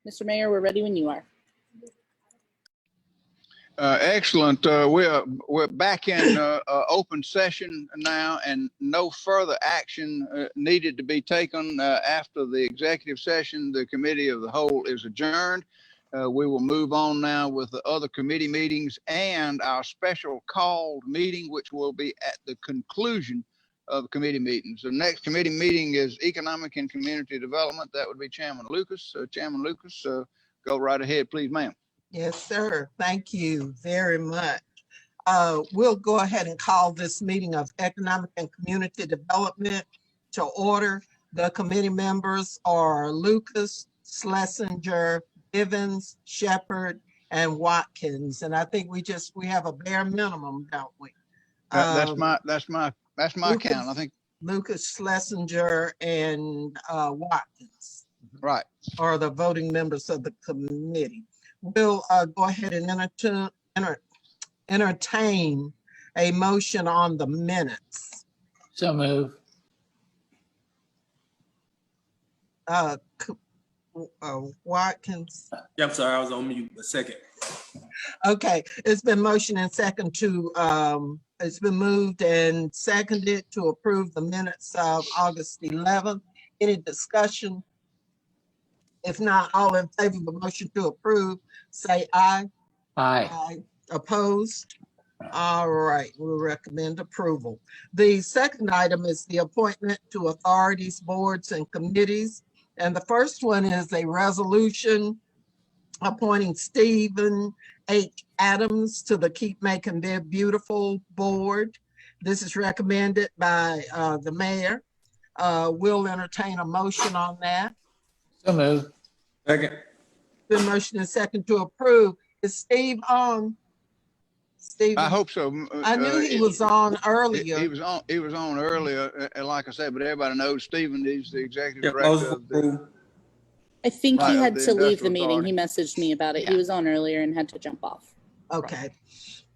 Mr. Mayor, we're ready when you are. Excellent. We're back in open session now, and no further action needed to be taken after the executive session. The committee of the whole is adjourned. We will move on now with the other committee meetings and our special called meeting, which will be at the conclusion of committee meetings. The next committee meeting is Economic and Community Development. That would be Chairman Lucas. Chairman Lucas, go right ahead, please, ma'am. Yes, sir. Thank you very much. We'll go ahead and call this meeting of Economic and Community Development to order. The committee members are Lucas, Schlesinger, Evans, Shepherd, and Watkins. And I think we have a bare minimum, don't we? That's my Lucas, count. I think Lucas, Schlesinger, and Watkins. Right. Are the voting members of the committee. We'll go ahead and entertain a motion on the minutes. So move. Watkins. Yeah, I'm sorry, I was on mute a second. Okay, it's been motion and second to, it's been moved and seconded to approve the minutes of August 11th. Any discussion? If not, all in favor of the motion to approve, say aye. Aye. Aye. Opposed? All right, we'll recommend approval. The second item is the appointment to authorities, boards, and committees. And the first one is a resolution appointing Stephen H. Adams to the Keep Macon-Bibb Beautiful Board. This is recommended by the mayor. We'll entertain a motion on that. So move. Second. The motion is second to approve. Is Steve on? Steve, I hope so. I knew he was on earlier. He was on earlier, and like I said, but everybody knows Stephen is the executive Yeah, director of the, I think he Right, had the to leave the Industrial meeting. Authority. He messaged me about it. He was on earlier and had to jump off. Okay.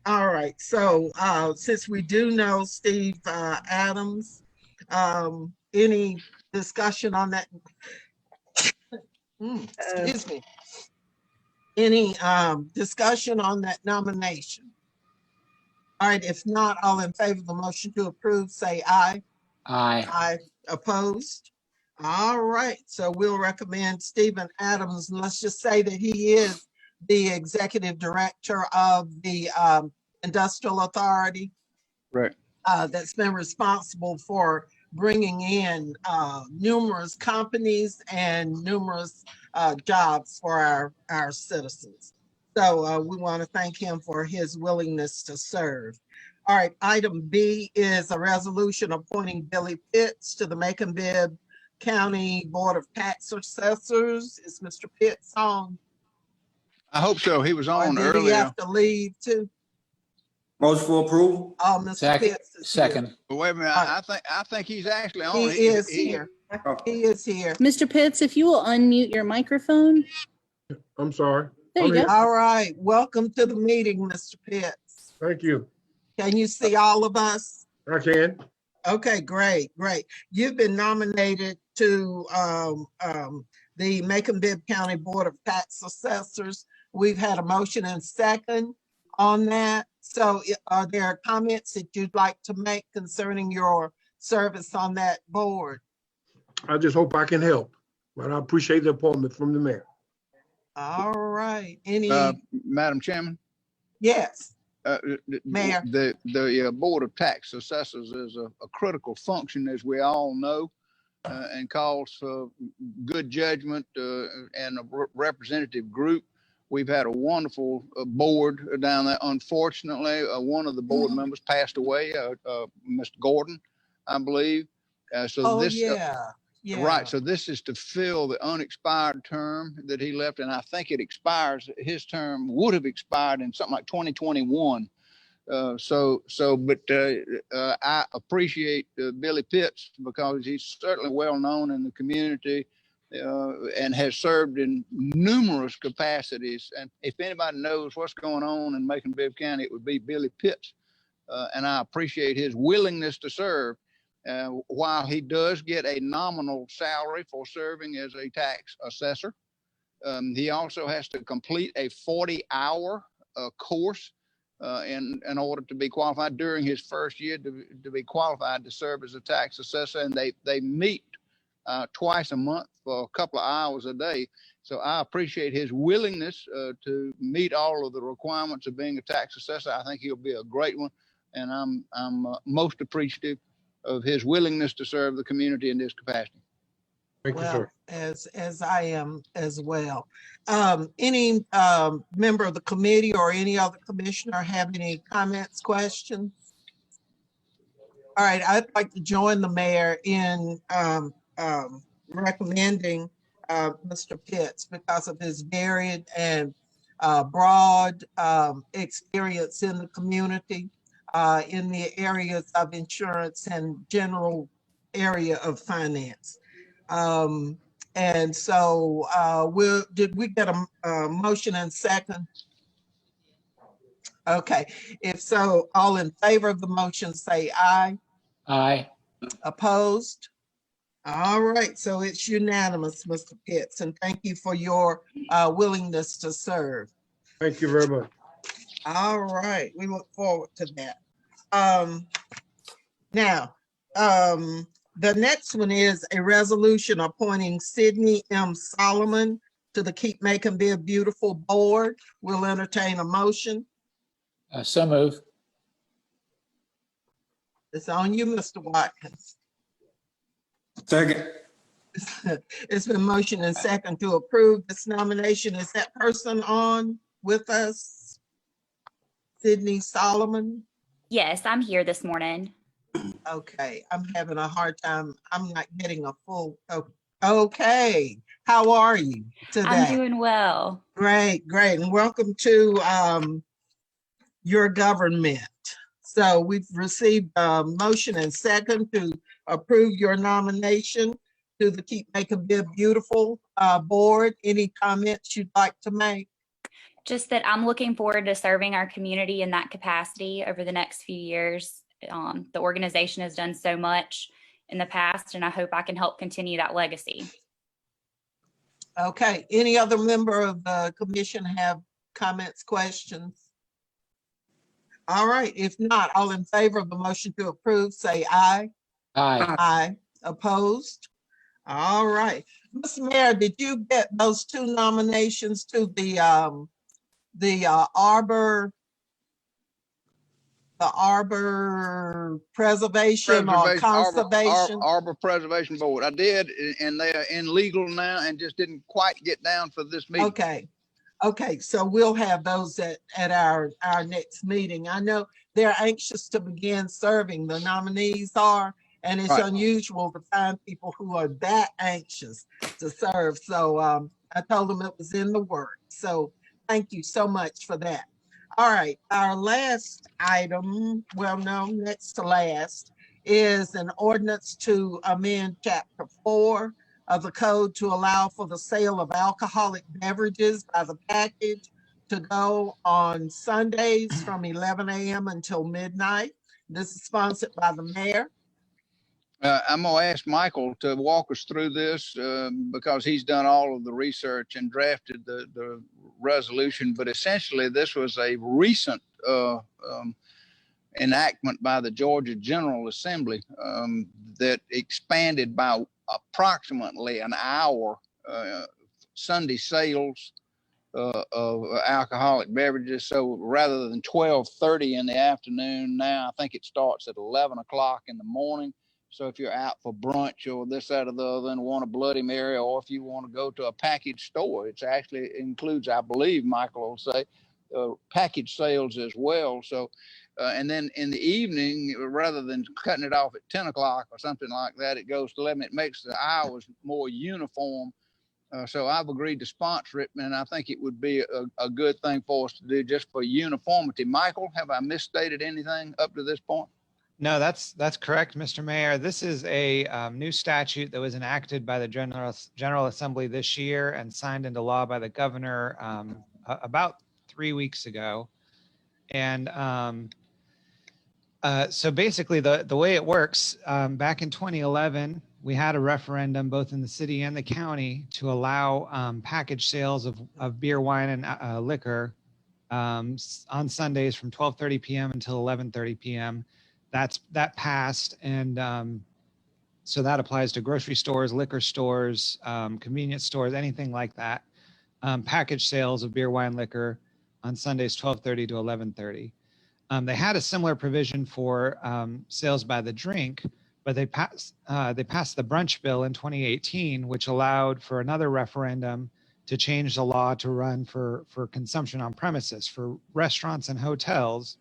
All right. So since we do know Steve Adams, any discussion on that? Excuse me. Any discussion on that nomination? All right. If not, all in favor of the motion to approve, say aye. Aye. Aye. Opposed? All right. So we'll recommend Stephen Adams. And let's just say that he is the executive director of the Industrial Authority. right. That's been responsible for bringing in numerous companies and numerous jobs for our citizens. So we want to thank him for his willingness to serve. All right, item B is a resolution appointing Billy Pitts to the Macon-Bibb County Board of Tax Assessors. Is Mr. Pitts on? I hope so. He was Or on did he earlier. have to leave too? Motion for approval? Oh, Mr. Second. Pitts is Second. But wait a minute. I think he's actually on. here. He is here. He is here. Mr. Pitts, if you will unmute your microphone. I'm sorry. There you go. All right, welcome to the meeting, Mr. Pitts. Thank you. Can you see all of us? I can. Okay, great. You've been nominated to the Macon-Bibb County Board of Tax Assessors. We've had a motion and second on that. So are there comments that you'd like to make concerning your service on that board? I just hope I can help, but I appreciate the appointment from the mayor. All right, any, Madam Chairman. yes, The Mayor. the Board of Tax Assessors is a critical function, as we all know, and calls for good judgment and a representative group. We've had a wonderful board down there. Unfortunately, one of the board members passed away, Mr. Gordon, I believe. So this, yeah. right. So this is to fill the unexpired term that he left, and I think it expires. His term would have expired in something like 2021. But I appreciate Billy Pitts because he's certainly well known in the community and has served in numerous capacities. And if anybody knows what's going on in Macon-Bibb County, it would be Billy Pitts. And I appreciate his willingness to serve. While he does get a nominal salary for serving as a tax assessor, He also has to complete a 40-hour course in order to be qualified during his first year to be qualified to serve as a tax assessor. And they meet twice a month for a couple of hours a day. So I appreciate his willingness to meet all of the requirements of being a tax assessor. I think he'll be a great one. And I'm most appreciative of his willingness to serve the community in this capacity. Thank you, Well, sir. as I am as well. Any member of the committee or any other commissioner have any comments, questions? All right, I'd like to join the mayor in recommending Mr. Pitts because of his varied and broad experience in the community, in the areas of insurance and general area of finance. And so did we get a motion and second? Okay, if so, all in favor of the motion, say aye. Aye. Opposed? All right, so it's unanimous, Mr. Pitts, and thank you for your willingness to serve. Thank you very much. All right, we look forward to that. Now, the next one is a resolution appointing Sydney M. Solomon to the Keep Macon-Bibb Beautiful Board. We'll entertain a motion. So move. It's on you, Mr. Watkins. Second. It's been motion and second to approve this nomination. Is that person on with us? Sydney Solomon? Yes, I'm here this morning. Okay, I'm having a hard time. I'm not getting a full, okay. How are you today? I'm doing well. Great, great. And welcome to your government. So we've received a motion and second to approve your nomination to the Keep Macon-Bibb Beautiful Board. Any comments you'd like to make? Just that I'm looking forward to serving our community in that capacity over the next few years. The organization has done so much in the past, and I hope I can help continue that legacy. Okay, any other member of the commission have comments, questions? All right, if not, all in favor of the motion to approve, say aye. Aye. Aye. Opposed? All right. Mr. Mayor, did you get those two nominations to the Arbor Preservation or Conservation? Arbor Preservation Board. I did, and they are in legal now and just didn't quite get down for this meeting. Okay. Okay, so we'll have those at our next meeting. I know they're anxious to begin serving, the nominees are, and it's Right. unusual to find people who are that anxious to serve. So I told them it was in the works. So thank you so much for that. All right, our last item, well, no, next to last, is an ordinance to amend Chapter 4 of the code to allow for the sale of alcoholic beverages by the package to go on Sundays from 11 a.m. until midnight. This is sponsored by the mayor. I'm going to ask Michael to walk us through this because he's done all of the research and drafted the resolution. But essentially, this was a recent enactment by the Georgia General Assembly that expanded by approximately an hour Sunday sales of alcoholic beverages. So rather than 12:30 in the afternoon, now I think it starts at 11 o'clock in the morning. So if you're out for brunch or this, that, or the other and want a Bloody Mary, or if you want to go to a package store, it actually includes, I believe, Michael will say, package sales as well. So, and then in the evening, rather than cutting it off at 10 o'clock or something like that, it goes to 11. It makes the hours more uniform. So I've agreed to sponsor it, and I think it would be a good thing for us to do just for uniformity. Michael, have I misstated anything up to this point? No, that's correct, Mr. Mayor. This is a new statute that was enacted by the General Assembly this year and signed into law by the governor about 3 weeks ago. And so basically the way it works, back in 2011, we had a referendum both in the city and the county to allow package sales of beer, wine, and liquor on Sundays from 12:30 p.m. until 11:30 p.m. That passed, and so that applies to grocery stores, liquor stores, convenience stores, anything like that. Package sales of beer, wine, liquor on Sundays 12:30 to 11:30. They had a similar provision for sales by the drink, but they passed the brunch bill in 2018, which allowed for another referendum to change the law to run for consumption on premises for restaurants and hotels,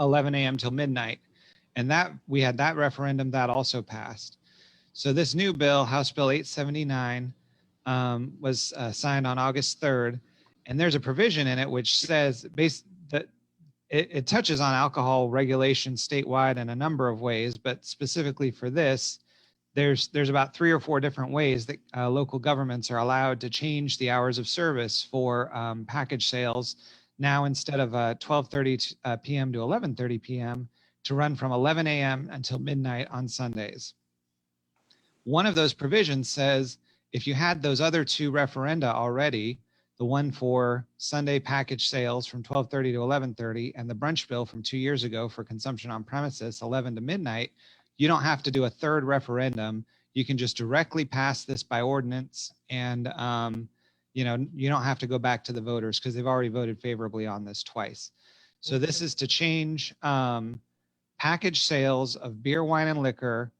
11 a.m. till midnight. And that we had that referendum that also passed. So this new bill, House Bill 879, was signed on August 3rd. And there's a provision in it which says that it touches on alcohol regulation statewide in a number of ways, but specifically for this, there's about 3 or 4 different ways that local governments are allowed to change the hours of service for package sales. Now, instead of 12:30 p.m. to 11:30 p.m., to run from 11 a.m. until midnight on Sundays. One of those provisions says if you had those other 2 referenda already, the one for Sunday package sales from 12:30 to 11:30 and the brunch bill from 2 years ago for consumption on premises 11 to midnight, you don't have to do a third referendum. You can just directly pass this by ordinance, and you don't have to go back to the voters because they've already voted favorably on this twice. So this is to change package sales of beer, wine, and liquor.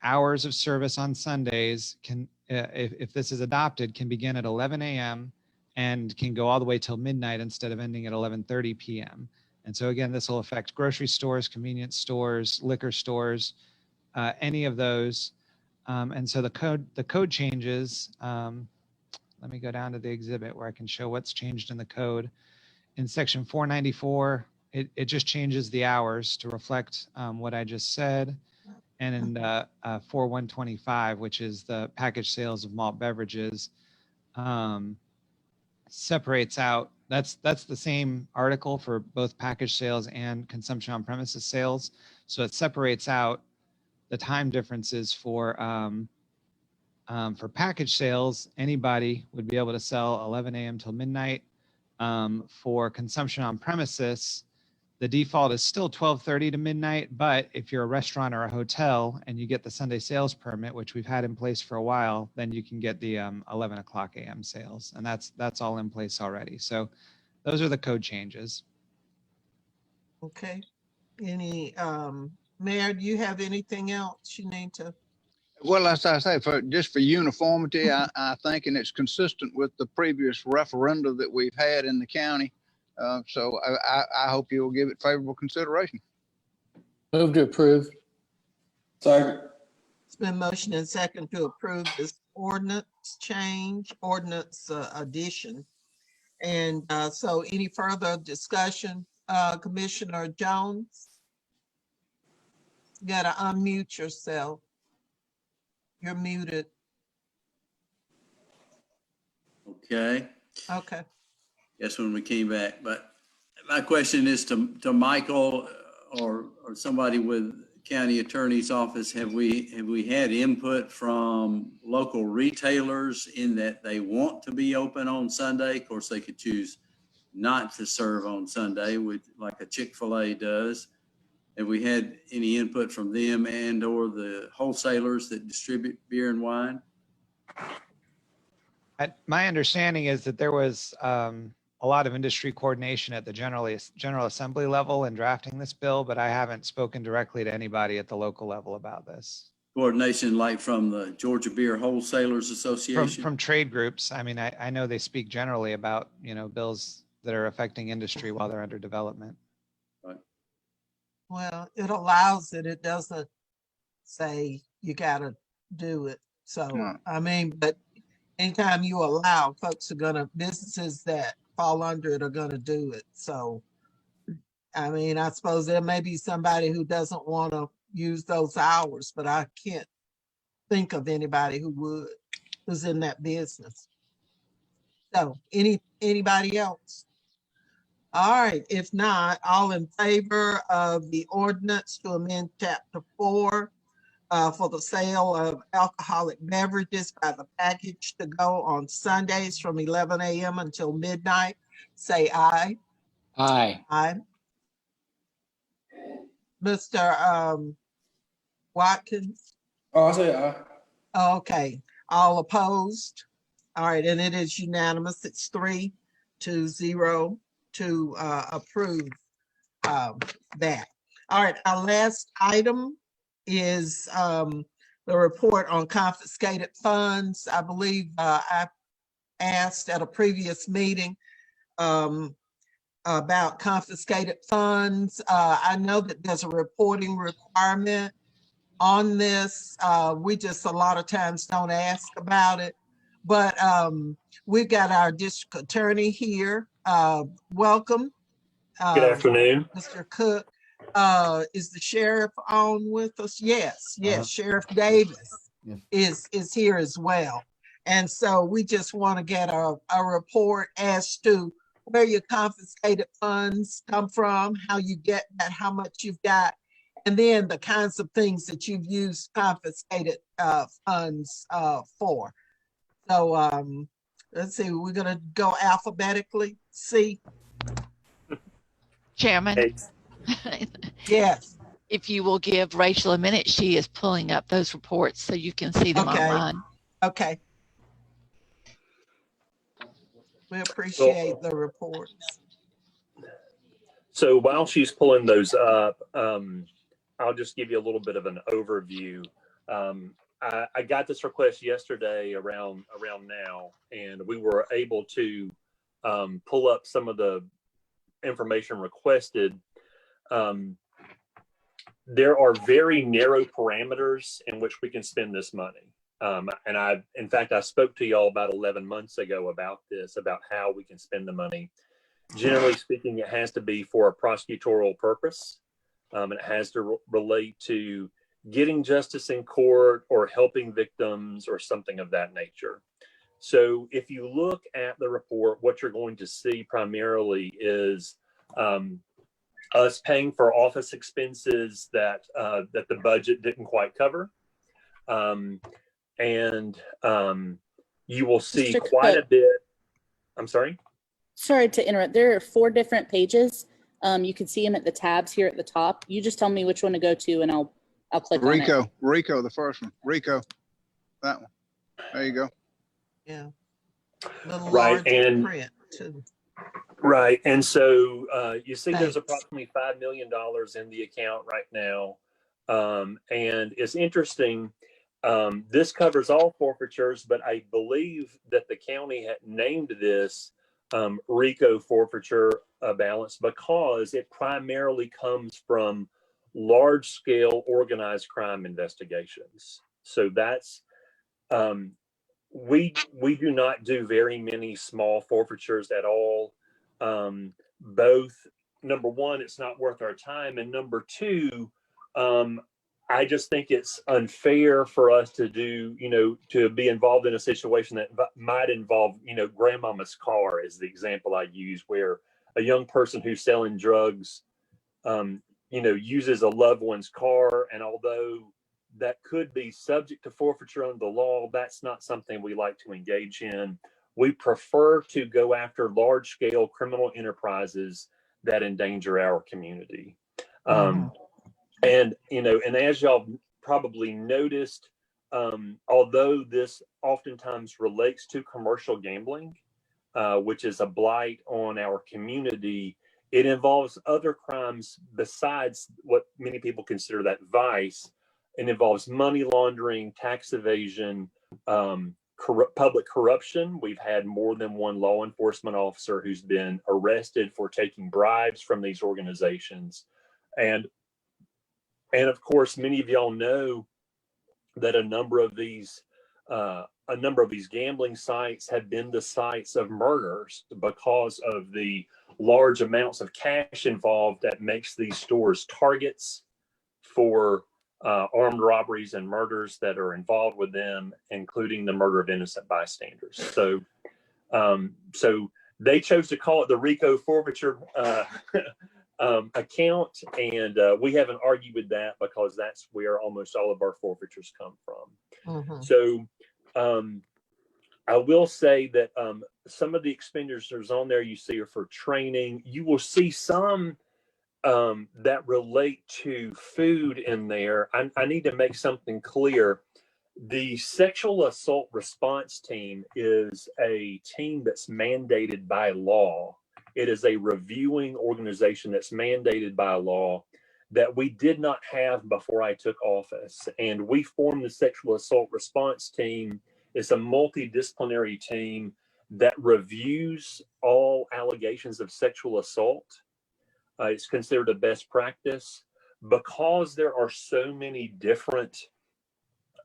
Hours of service on Sundays can, if this is adopted, can begin at 11 a.m. and can go all the way till midnight instead of ending at 11:30 p.m. And so again, this will affect grocery stores, convenience stores, liquor stores, any of those. And so the code changes. Let me go down to the exhibit where I can show what's changed in the code. In section 494, it just changes the hours to reflect what I just said. And in 4125, which is the package sales of malt beverages, separates out, that's the same article for both package sales and consumption on premises sales. So it separates out the time differences for package sales. Anybody would be able to sell 11 a.m. till midnight. For consumption on premises, the default is still 12:30 to midnight, but if you're a restaurant or a hotel and you get the Sunday sales permit, which we've had in place for a while, then you can get the 11 o'clock a.m. sales, and that's all in place already. So those are the code changes. Okay. Any, Mayor, do you have anything else you need to? Well, as I say, just for uniformity, I think, and it's consistent with the previous referenda that we've had in the county. So I hope you will give it favorable consideration. Move to approve. Second. It's been motion and second to approve this ordinance addition. And so any further discussion, Commissioner Jones? You gotta unmute yourself. You're muted. Okay. Okay. Yes, when we came back, but my question is to Michael or somebody with county attorney's office. Have we had input from local retailers in that they want to be open on Sunday? Of course, they could choose not to serve on Sunday, like a Chick-fil-A does. Have we had any input from them and or the wholesalers that distribute beer and wine? My understanding is that there was a lot of industry coordination at the General Assembly level in drafting this bill, but I haven't spoken directly to anybody at the local level about this. Coordination like from the Georgia Beer Wholesalers Association? From trade groups. I mean, I know they speak generally about, bills that are affecting industry while they're under development. Right. Well, it allows it. It doesn't say you gotta do it. So, Right. I mean, but anytime you allow, businesses that fall under it are gonna do it. So, I mean, I suppose there may be somebody who doesn't want to use those hours, but I can't think of anybody who would, who's in that business. So, anybody else? All right, if not, all in favor of the ordinance to amend chapter 4 for the sale of alcoholic beverages by the package to go on Sundays from 11 a.m. until midnight, say aye. Aye. Aye. Mr. Watkins? Oh, I say aye. Okay, all opposed? All right, and it is unanimous. It's 3-0 to approve that. All right, our last item is the report on confiscated funds. I believe I asked at a previous meeting about confiscated funds. I know that there's a reporting requirement on this. We just a lot of times don't ask about it, but we've got our district attorney here. Welcome. Good afternoon. Mr. Cook. Is the sheriff on with us? Yes, yes, Sheriff Davis is here as well. And so we just want to get a report as to where your confiscated funds come from, how you get that, how much you've got, and then the kinds of things that you've used confiscated funds for. So let's see, we're gonna go alphabetically. C. Chairman, Hey, Yes. if you will give Rachel a minute, she is pulling up those reports so you can see them Okay. online. Okay. We appreciate the reports. so while she's pulling those up, I'll just give you a little bit of an overview. I got this request yesterday around now, and we were able to pull up some of the information requested. There are very narrow parameters in which we can spend this money. And in fact, I spoke to y'all about 11 months ago about this, about how we can spend the money. Generally speaking, it has to be for a prosecutorial purpose. It has to relate to getting justice in court or helping victims or something of that nature. So if you look at the report, what you're going to see primarily is us paying for office expenses that the budget didn't quite cover. And you will see Mr. quite Cook. a bit. I'm sorry? Sorry to interrupt. There are 4 different pages. You can see them at the tabs here at the top. You just tell me which one to go to and I'll click on it. Rico, the first one. Rico, that one. There you go. Yeah. Little Right, larger and print too. right, and so you see there's Thanks. approximately $5 million in the account right now, and it's interesting. This covers all forfeitures, but I believe that the county had named this RICO forfeiture balance because it primarily comes from large-scale organized crime investigations. So that's we do not do very many small forfeitures at all. Both, number one, it's not worth our time, and number two, I just think it's unfair for us to do, to be involved in a situation that might involve, grandmama's car is the example I use, where a young person who's selling drugs, uses a loved one's car. And although that could be subject to forfeiture under the law, that's not something we like to engage in. We prefer to go after large scale criminal enterprises that endanger our community. And as y'all probably noticed, although this oftentimes relates to commercial gambling, which is a blight on our community, it involves other crimes besides what many people consider that vice. It involves money laundering, tax evasion, public corruption. We've had more than one law enforcement officer who's been arrested for taking bribes from these organizations. And of course, many of y'all know that a number of these gambling sites have been the sites of murders because of the large amounts of cash involved that makes these stores targets for armed robberies and murders that are involved with them, including the murder of innocent bystanders. So they chose to call it the RICO forfeiture account, and we haven't argued with that because that's where almost all of our forfeitures come from. So I will say that some of the expenditures on there you see are for training. You will see some that relate to food in there. I need to make something clear. The sexual assault response team is a team that's mandated by law. It is a reviewing organization that's mandated by law that we did not have before I took office. And we formed the sexual assault response team. It's a multidisciplinary team that reviews all allegations of sexual assault. It's considered a best practice because there are so many different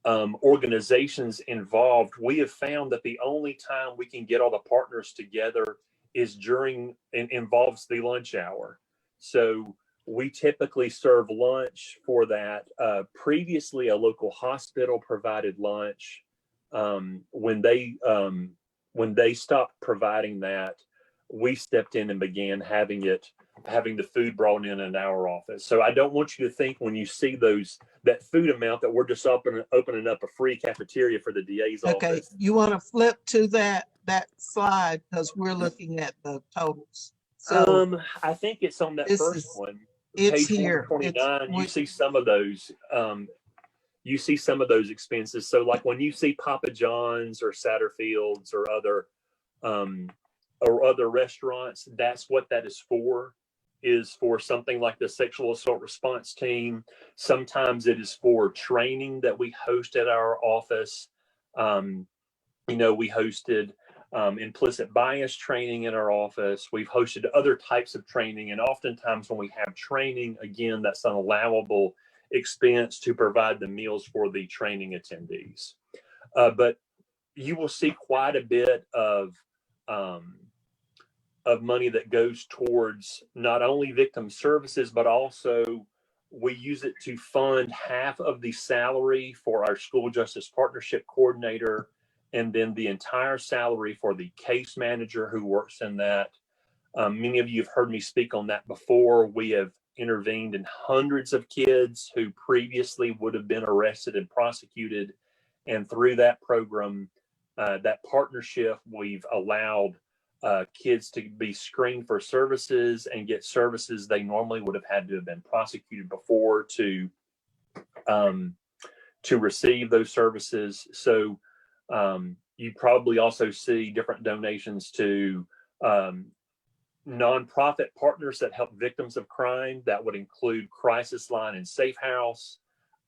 organizations involved. We have found that the only time we can get all the partners together is involves the lunch hour. So we typically serve lunch for that. Previously, a local hospital provided lunch. When they stopped providing that, we stepped in and began having the food brought in our office. So I don't want you to think when you see that food amount that we're just opening up a free cafeteria for the DA's office. Okay, you want to flip to that slide because we're looking at the totals. So I think it's on that first one. It's page here. 129. You see some of those. You see some of those expenses. So like when you see Papa John's or Satterfield's or other restaurants, that's what that is for something like the sexual assault response team. Sometimes it is for training that we host at our office. We hosted implicit bias training in our office. We've hosted other types of training. And oftentimes when we have training, again, that's an allowable expense to provide the meals for the training attendees. But you will see quite a bit of money that goes towards not only victim services, but also we use it to fund half of the salary for our school justice partnership coordinator, and then the entire salary for the case manager who works in that. Many of you have heard me speak on that before. We have intervened in hundreds of kids who previously would have been arrested and prosecuted. And through that program, that partnership, we've allowed kids to be screened for services and get services they normally would have had to have been prosecuted before to receive those services. So you probably also see different donations to nonprofit partners that help victims of crime. That would include Crisis Line and Safe House.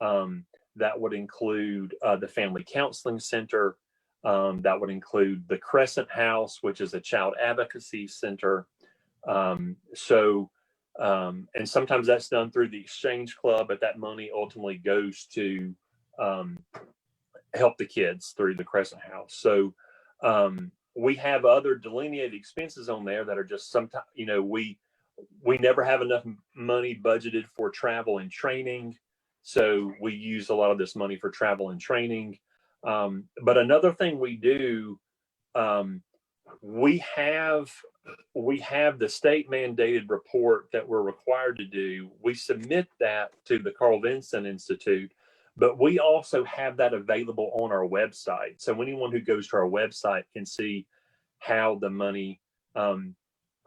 That would include the Family Counseling Center. That would include the Crescent House, which is a child advocacy center. And sometimes that's done through the Exchange Club, but that money ultimately goes to help the kids through the Crescent House. So we have other delineated expenses on there that are just sometimes, we never have enough money budgeted for travel and training. So we use a lot of this money for travel and training. But another thing we do, we have the state mandated report that we're required to do. We submit that to the Carl Vinson Institute, but we also have that available on our website. So anyone who goes to our website can see how the money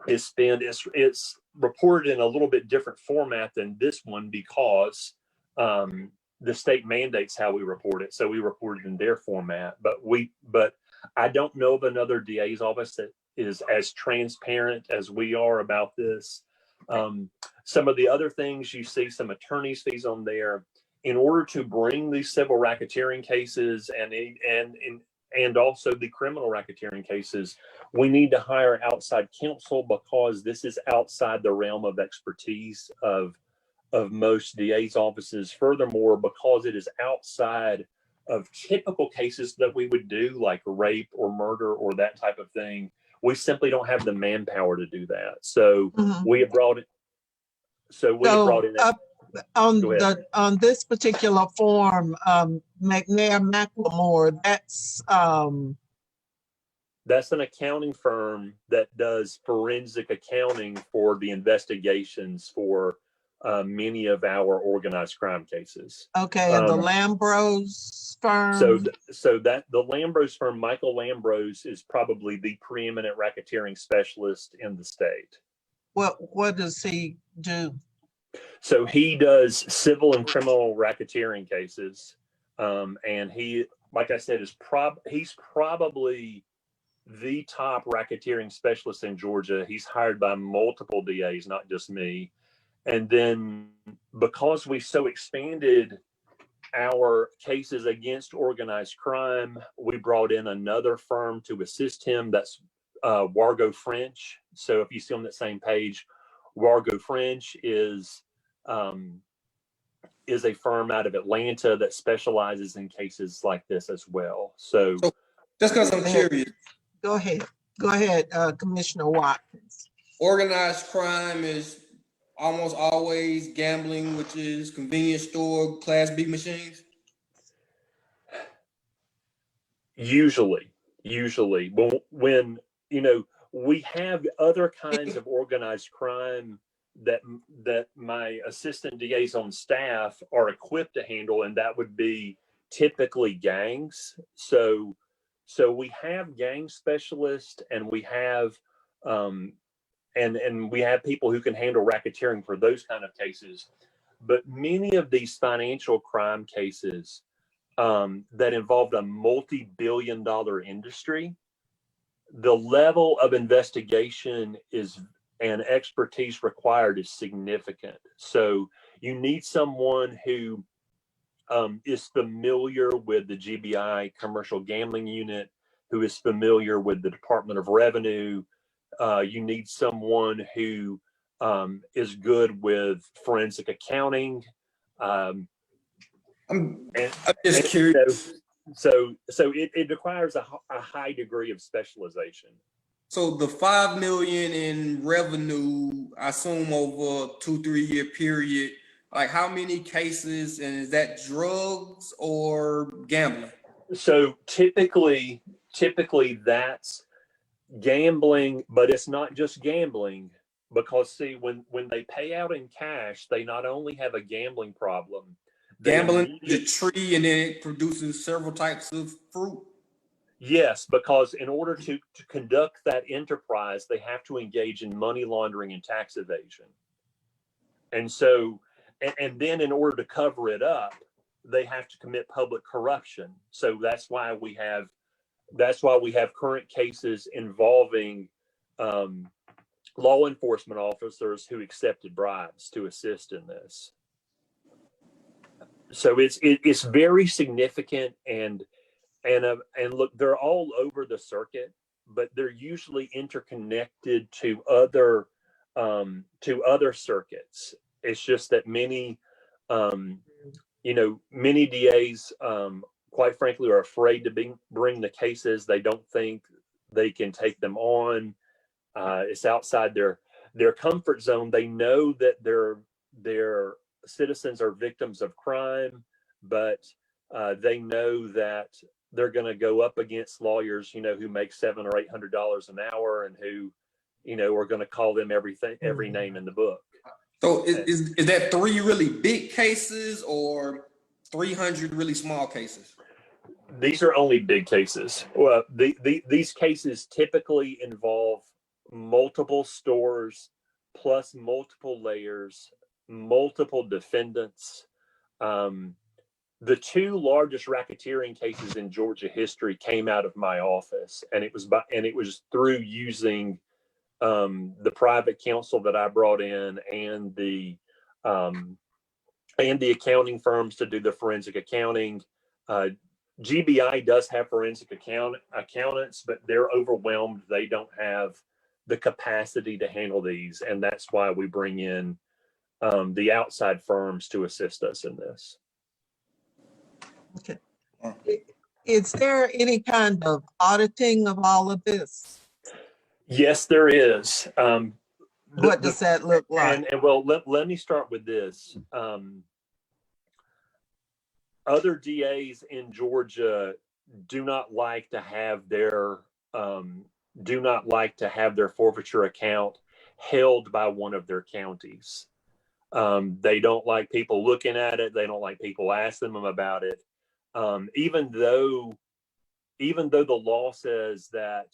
is spent. It's reported in a little bit different format than this one because the state mandates how we report it. So we report it in their format, but I don't know of another DA's office that is as transparent as we are about this. Some of the other things, you see some attorney's fees on there. In order to bring these civil racketeering cases and also the criminal racketeering cases, we need to hire outside counsel because this is outside the realm of expertise of most DA's offices. Furthermore, because it is outside of typical cases that we would do, like rape or murder or that type of thing, we simply don't have the manpower to do that. So we have brought it. So we have brought in on this particular form, McNair Macklemore, that's That's an accounting firm that does forensic accounting for the investigations for many of our organized crime cases. Okay, and the Lambros firm? So that the Lambros firm, Michael Lambros, is probably the preeminent racketeering specialist in the state. What does he do? So he does civil and criminal racketeering cases, and he, like I said, he's probably the top racketeering specialist in Georgia. He's hired by multiple DAs, not just me. And then because we so expanded our cases against organized crime, we brought in another firm to assist him. That's Wargo French. So if you see on that same page, Wargo French is a firm out of Atlanta that specializes in cases like this as well. So just because I'm curious. Go ahead, Commissioner Watkins. Organized crime is almost always gambling, which is convenience store, Class B machines? Usually, when we have other kinds of organized crime that my assistant DAs on staff are equipped to handle, and that would be typically gangs. So we have gang specialists, and we have and we have people who can handle racketeering for those kind of cases. But many of these financial crime cases that involved a multi-billion-dollar industry, the level of investigation and expertise required is significant. So you need someone who is familiar with the GBI commercial gambling unit, who is familiar with the Department of Revenue. You need someone who is good with forensic accounting. I'm just curious. So it requires a high degree of specialization. So the 5 million in revenue, I assume over a 2-3 year period, like how many cases, and is that drugs or gambling? So typically that's gambling, but it's not just gambling, because see, when they pay out in cash, they not only have a gambling problem. Gambling is a tree and then it produces several types of fruit. Yes, because in order to conduct that enterprise, they have to engage in money laundering and tax evasion. And so, and then in order to cover it up, they have to commit public corruption. So that's why we have current cases involving law enforcement officers who accepted bribes to assist in this. So it's very significant, and look, they're all over the circuit, but they're usually interconnected to other circuits. It's just that many DAs, quite frankly, are afraid to bring the cases. They don't think they can take them on. It's outside their comfort zone. They know that their citizens are victims of crime, but they know that they're going to go up against lawyers, who make $700 or $800 an hour, and who, are going to call them every name in the book. So is that 3 really big cases or 300 really small cases? These are only big cases. Well, these cases typically involve multiple stores, plus multiple layers, multiple defendants. The 2 largest racketeering cases in Georgia history came out of my office, and it was through using the private counsel that I brought in, and the accounting firms to do the forensic accounting. GBI does have forensic accountants, but they're overwhelmed. They don't have the capacity to handle these, and that's why we bring in the outside firms to assist us in this. Okay. Is there any kind of auditing of all of this? Yes, there is. What does that look like? And well, let me start with this. Other DAs in Georgia do not like to have their do not like to have their forfeiture account held by one of their counties. They don't like people looking at it. They don't like people asking them about it. Even though the law says that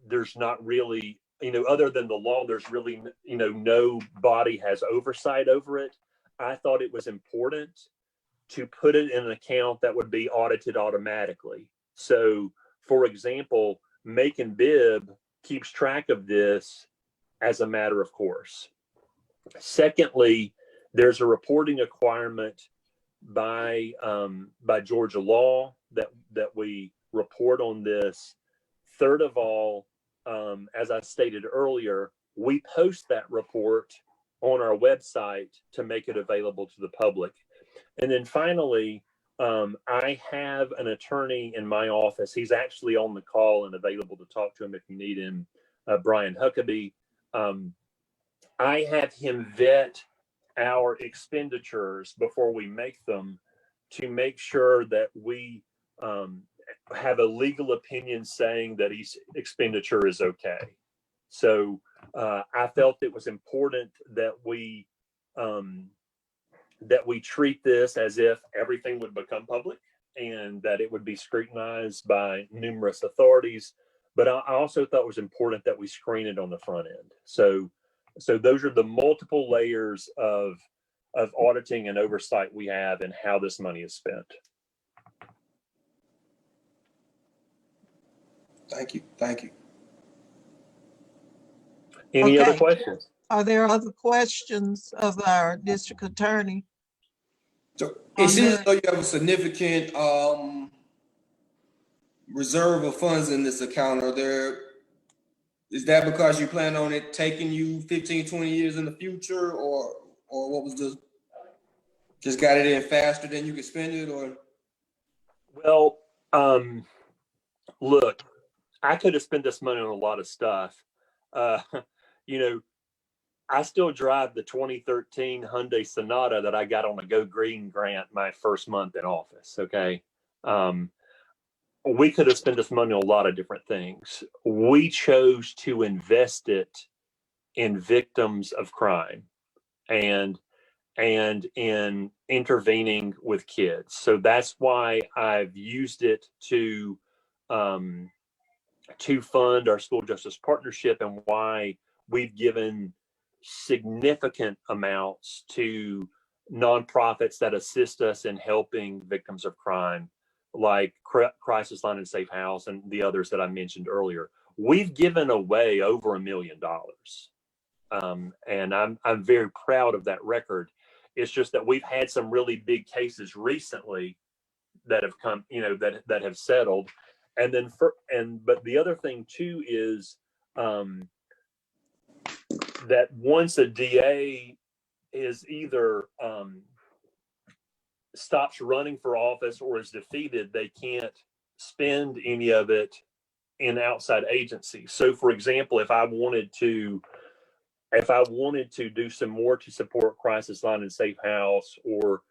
there's not really, other than the law, there's really, no body has oversight over it. I thought it was important to put it in an account that would be audited automatically. So, for example, Macon-Bibb keeps track of this as a matter of course. Secondly, there's a reporting requirement by Georgia law that we report on this. Third of all, as I stated earlier, we post that report on our website to make it available to the public. And then finally, I have an attorney in my office. He's actually on the call and available to talk to him if you need him, Brian Huckabee. I have him vet our expenditures before we make them to make sure that we have a legal opinion saying that each expenditure is okay. So I felt it was important that we treat this as if everything would become public and that it would be scrutinized by numerous authorities. But I also thought it was important that we screen it on the front end. So those are the multiple layers of auditing and oversight we have and how this money is spent. Thank you. Thank you. Any other questions? Are there other questions of our district attorney? So it seems as though you have a significant reserve of funds in this account. Is that because you plan on it taking you 15, 20 years in the future, or what was just got it in faster than you could spend it, or? Well, look, I could have spent this money on a lot of stuff. I still drive the 2013 Hyundai Sonata that I got on a Go Green grant my first month in office. Okay. We could have spent this money on a lot of different things. We chose to invest it in victims of crime and in intervening with kids. So that's why I've used it to fund our school justice partnership, and why we've given significant amounts to nonprofits that assist us in helping victims of crime, like Crisis Line and Safe House and the others that I mentioned earlier. We've given away over $1 million. And I'm very proud of that record. It's just that we've had some really big cases recently that have come, that have settled. And then but the other thing too is that once a DA is either stops running for office or is defeated, they can't spend any of it in outside agencies. So for example, if I wanted to do some more to support Crisis Line and Safe House or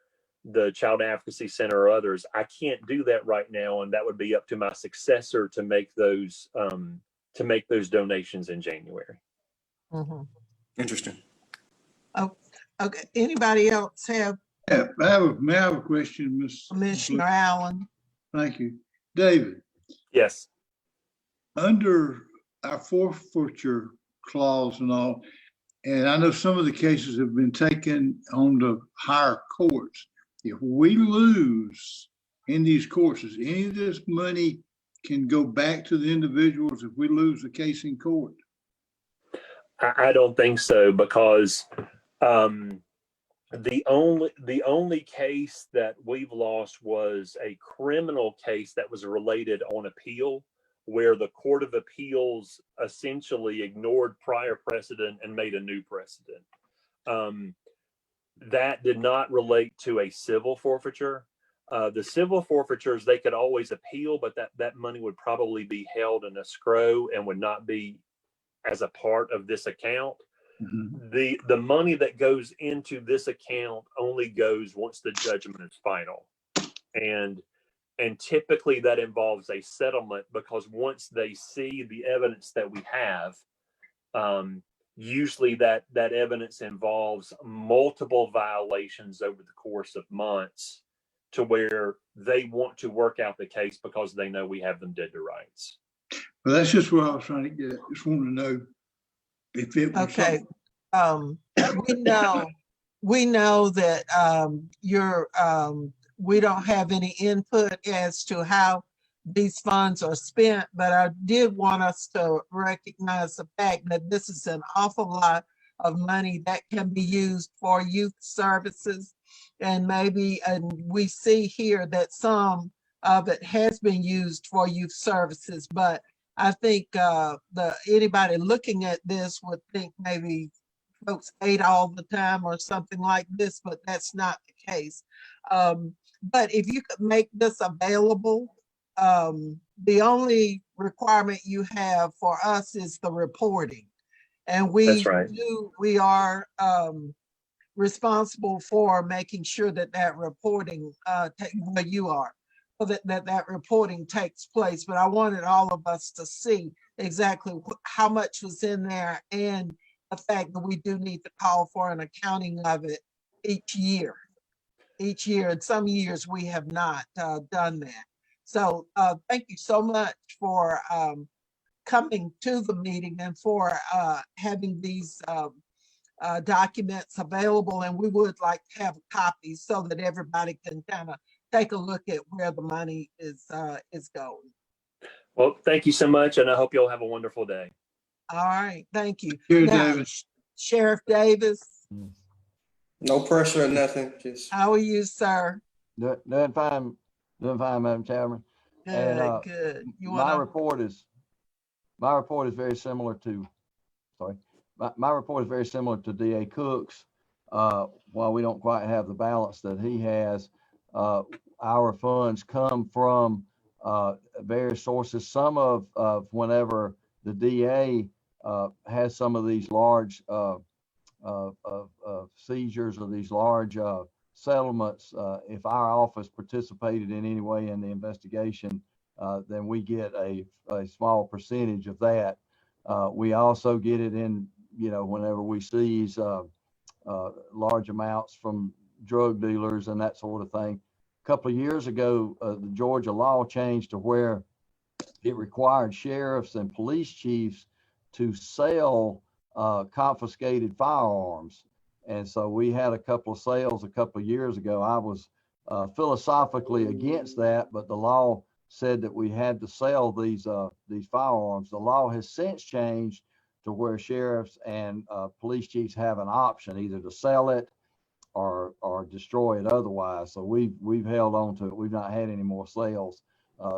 the Child Advocacy Center or others, I can't do that right now, and that would be up to my successor to make those donations in January. Mm-hmm. Interesting. Oh, okay. Anybody else have? Yeah, may I have a question, Ms. Commissioner Allen? Thank you. David. Yes. Under our forfeiture clause and all, and I know some of the cases have been taken on the higher courts. If we lose in these courts, any of this money can go back to the individuals if we lose the case in court? I don't think so, because the only case that we've lost was a criminal case that was related on appeal, where the Court of Appeals essentially ignored prior precedent and made a new precedent. That did not relate to a civil forfeiture. The civil forfeitures, they could always appeal, but that money would probably be held in escrow and would not be as a part of this account. Mm-hmm. The money that goes into this account only goes once the judgment is final. And And typically that involves a settlement, because once they see the evidence that we have, usually that evidence involves multiple violations over the course of months, to where they want to work out the case because they know we have them dead to rights. Well, that's just what I was trying to get at. Just wanted to know if it was Okay. something. We know that we don't have any input as to how these funds are spent, but I did want us to recognize the fact that this is an awful lot of money that can be used for youth services. And we see here that some of it has been used for youth services, but I think anybody looking at this would think maybe folks ate all the time or something like this, but that's not the case. But if you could make this available, the only requirement you have for us is the reporting. And That's right. we are responsible for making sure that reporting, well, you are, so that reporting takes place. But I wanted all of us to see exactly how much was in there, and the fact that we do need to call for an accounting of it each year. And some years we have not done that. So thank you so much for coming to the meeting and for having these documents available. And we would like to have copies so that everybody can kind of take a look at where the money is going. Well, thank you so much, and I hope you'll have a wonderful day. All right, thank you. Here, Now, Davis. Sheriff Davis, No pressure or nothing. Just how are you, sir? Doing fine, Madam Chairman. Good, good. My report is very similar to, my report is very similar to DA Cook's. While we don't quite have the balance that he has, our funds come from various sources. Some of whenever the DA has some of these large seizures or these large settlements, if our office participated in any way in the investigation, then we get a small percentage of that. We also get it in, whenever we seize large amounts from drug dealers and that sort of thing. A couple of years ago, the Georgia law changed to where it required sheriffs and police chiefs to sell confiscated firearms. And so we had a couple of sales a couple of years ago. I was philosophically against that, but the law said that we had to sell these firearms. The law has since changed to where sheriffs and police chiefs have an option either to sell it or destroy it otherwise. So we've held on to it. We've not had any more sales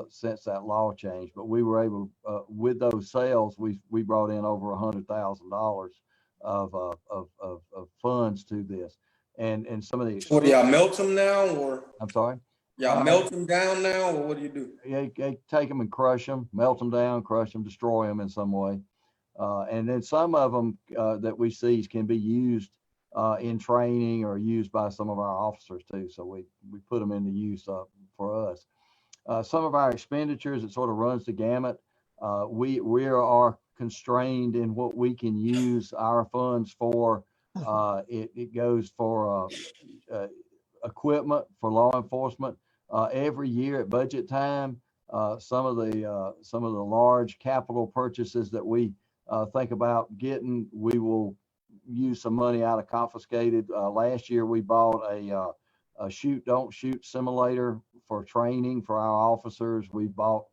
since that law changed, but we were able, with those sales, we brought in over $100,000 of funds to this, and some of the. What do y'all melt them now, or? I'm sorry. Y'all melt them down now, or what do you do? Yeah, take them and crush them, melt them down, crush them, destroy them in some way, and then some of them that we seize can be used in training or used by some of our officers too. So we put them into use for us. Some of our expenditures, it sort of runs the gamut. We are constrained in what we can use our funds for. It goes for equipment for law enforcement. Every year at budget time, some of the large capital purchases that we think about getting, we will use some money out of confiscated. Last year we bought a shoot don't shoot simulator for training for our officers. We bought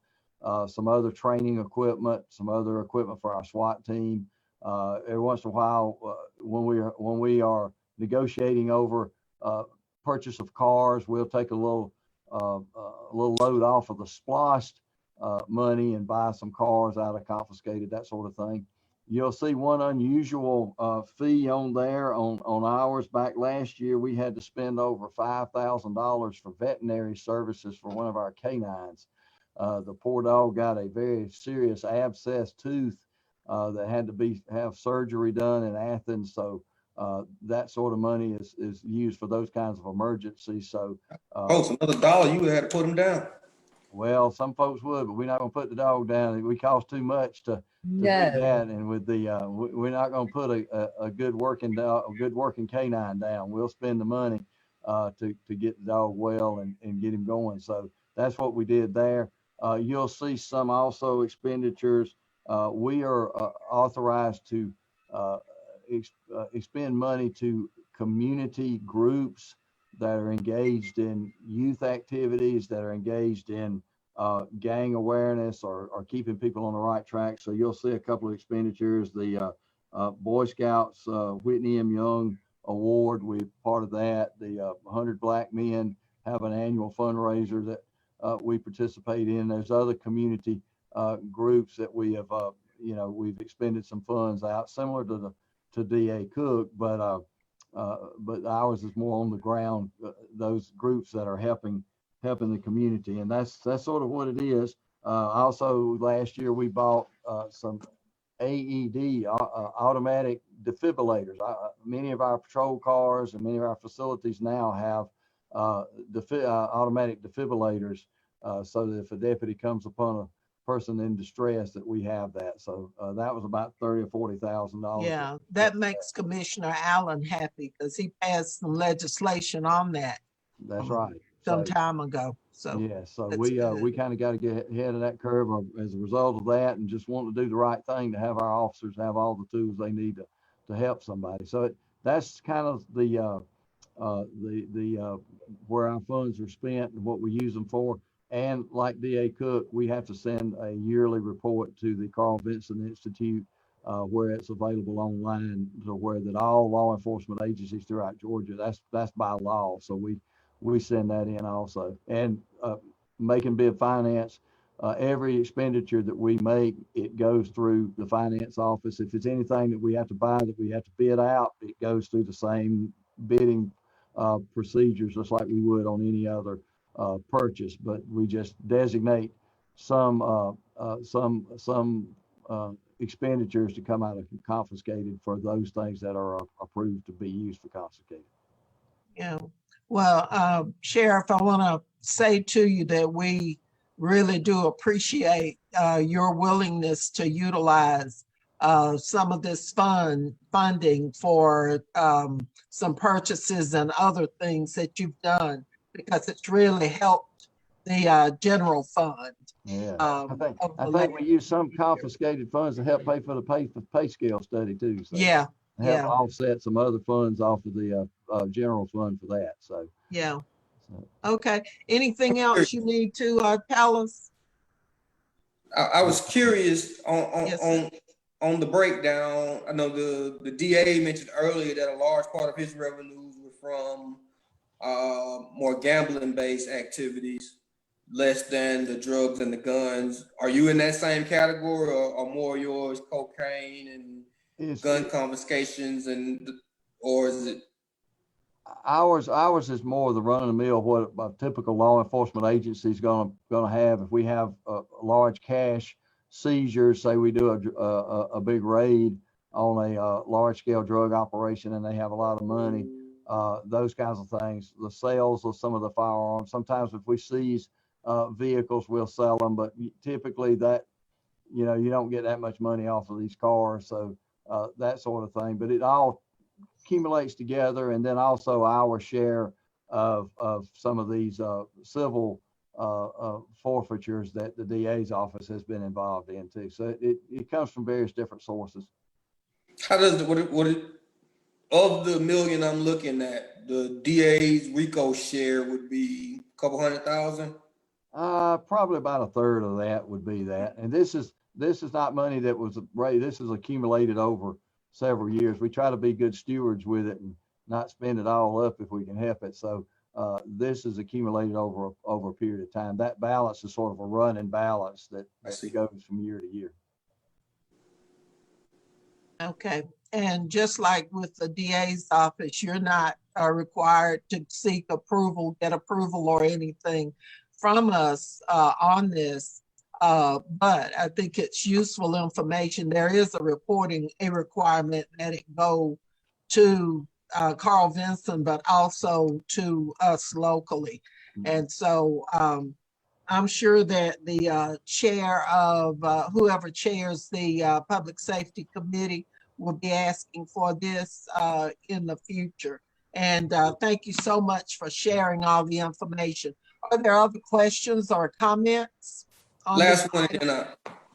some other training equipment, some other equipment for our SWAT team. Every once in a while, when we are negotiating over purchase of cars, we'll take a little load off of the splost money and buy some cars out of confiscated, that sort of thing. You'll see one unusual fee on there on ours. Back last year, we had to spend over $5,000 for veterinary services for one of our canines. The poor dog got a very serious abscess tooth that had to have surgery done in Athens. So that sort of money is used for those kinds of emergencies. So it's another dollar. You had to put them down. Well, some folks would, but we're not gonna put the dog down. We cost too much to do No. that. And with the, we're not gonna put a good working dog, a good working canine down. We'll spend the money to get the dog well and get him going. So that's what we did there. You'll see some also expenditures. We are authorized to expend money to community groups that are engaged in youth activities, that are engaged in gang awareness or keeping people on the right track. So you'll see a couple of expenditures. The Boy Scouts Whitney M. Young Award, we're part of that. The 100 Black Men have an annual fundraiser that we participate in. There's other community groups that we have, we've expended some funds out, similar to DA Cook, but ours is more on the ground. Those groups that are helping the community, and that's sort of what it is. Also, last year we bought some AED, automatic defibrillators. Many of our patrol cars and many of our facilities now have automatic defibrillators, so that if a deputy comes upon a person in distress, that we have that. So that was about $30,000 or $40,000. Yeah, that makes Commissioner Allen happy because he passed some legislation on that. That's right. Some time ago. So yeah, so that's we good. kind of got to get ahead of that curve as a result of that, and just want to do the right thing to have our officers have all the tools they need to help somebody. So that's kind of the where our funds are spent and what we use them for. And like DA Cook, we have to send a yearly report to the Carl Vinson Institute, where it's available online, to where that all law enforcement agencies throughout Georgia, that's by law. So we send that in also. And Macon-Bibb Finance, every expenditure that we make, it goes through the finance office. If it's anything that we have to buy that we have to bid out, it goes through the same bidding procedures, just like we would on any other purchase. But we just designate some expenditures to come out of confiscated for those things that are approved to be used for confiscated. Yeah. Well, Sheriff, I want to say to you that we really do appreciate your willingness to utilize some of this funding for some purchases and other things that you've done, because it's really helped the general fund. Yeah, I think we use some confiscated funds to help pay for the pay scale study too. So yeah, help offset some other funds off of the general fund for that. So yeah. Okay. Anything else you need to tell us? I was curious Yes, on the breakdown. I know the DA mentioned earlier that a large part of his revenues were from more gambling-based activities, less than the drugs and the guns. Are you in that same category, or more yours cocaine and gun confiscations, or is it? Ours is more the run of the mill, what a typical law enforcement agency is going to have. If we have a large cash seizure, say we do a big raid on a large scale drug operation and they have a lot of money, those kinds of things, the sales of some of the firearms. Sometimes if we seize vehicles, we'll sell them, but typically that, you don't get that much money off of these cars. So that sort of thing, but it all accumulates together. And then also our share of some of these civil forfeitures that the DA's office has been involved in too. So it comes from various different sources. How does what of the million I'm looking at, the DA's RICO share would be a couple $100,000? Probably about a third of that would be that. And this is not money that was raised. This is accumulated over several years. We try to be good stewards with it and not spend it all up if we can help it. So this is accumulated over a period of time. That balance is sort of a running balance that goes from year to year. okay. And just like with the DA's office, you're not required to seek approval, get approval or anything from us on this. But I think it's useful information. There is a requirement that it go to Carl Vinson, but also to us locally. And so I'm sure that the chair of whoever chairs the Public Safety Committee will be asking for this in the future. And thank you so much for sharing all the information. Are there other questions or comments on this Last one, item? and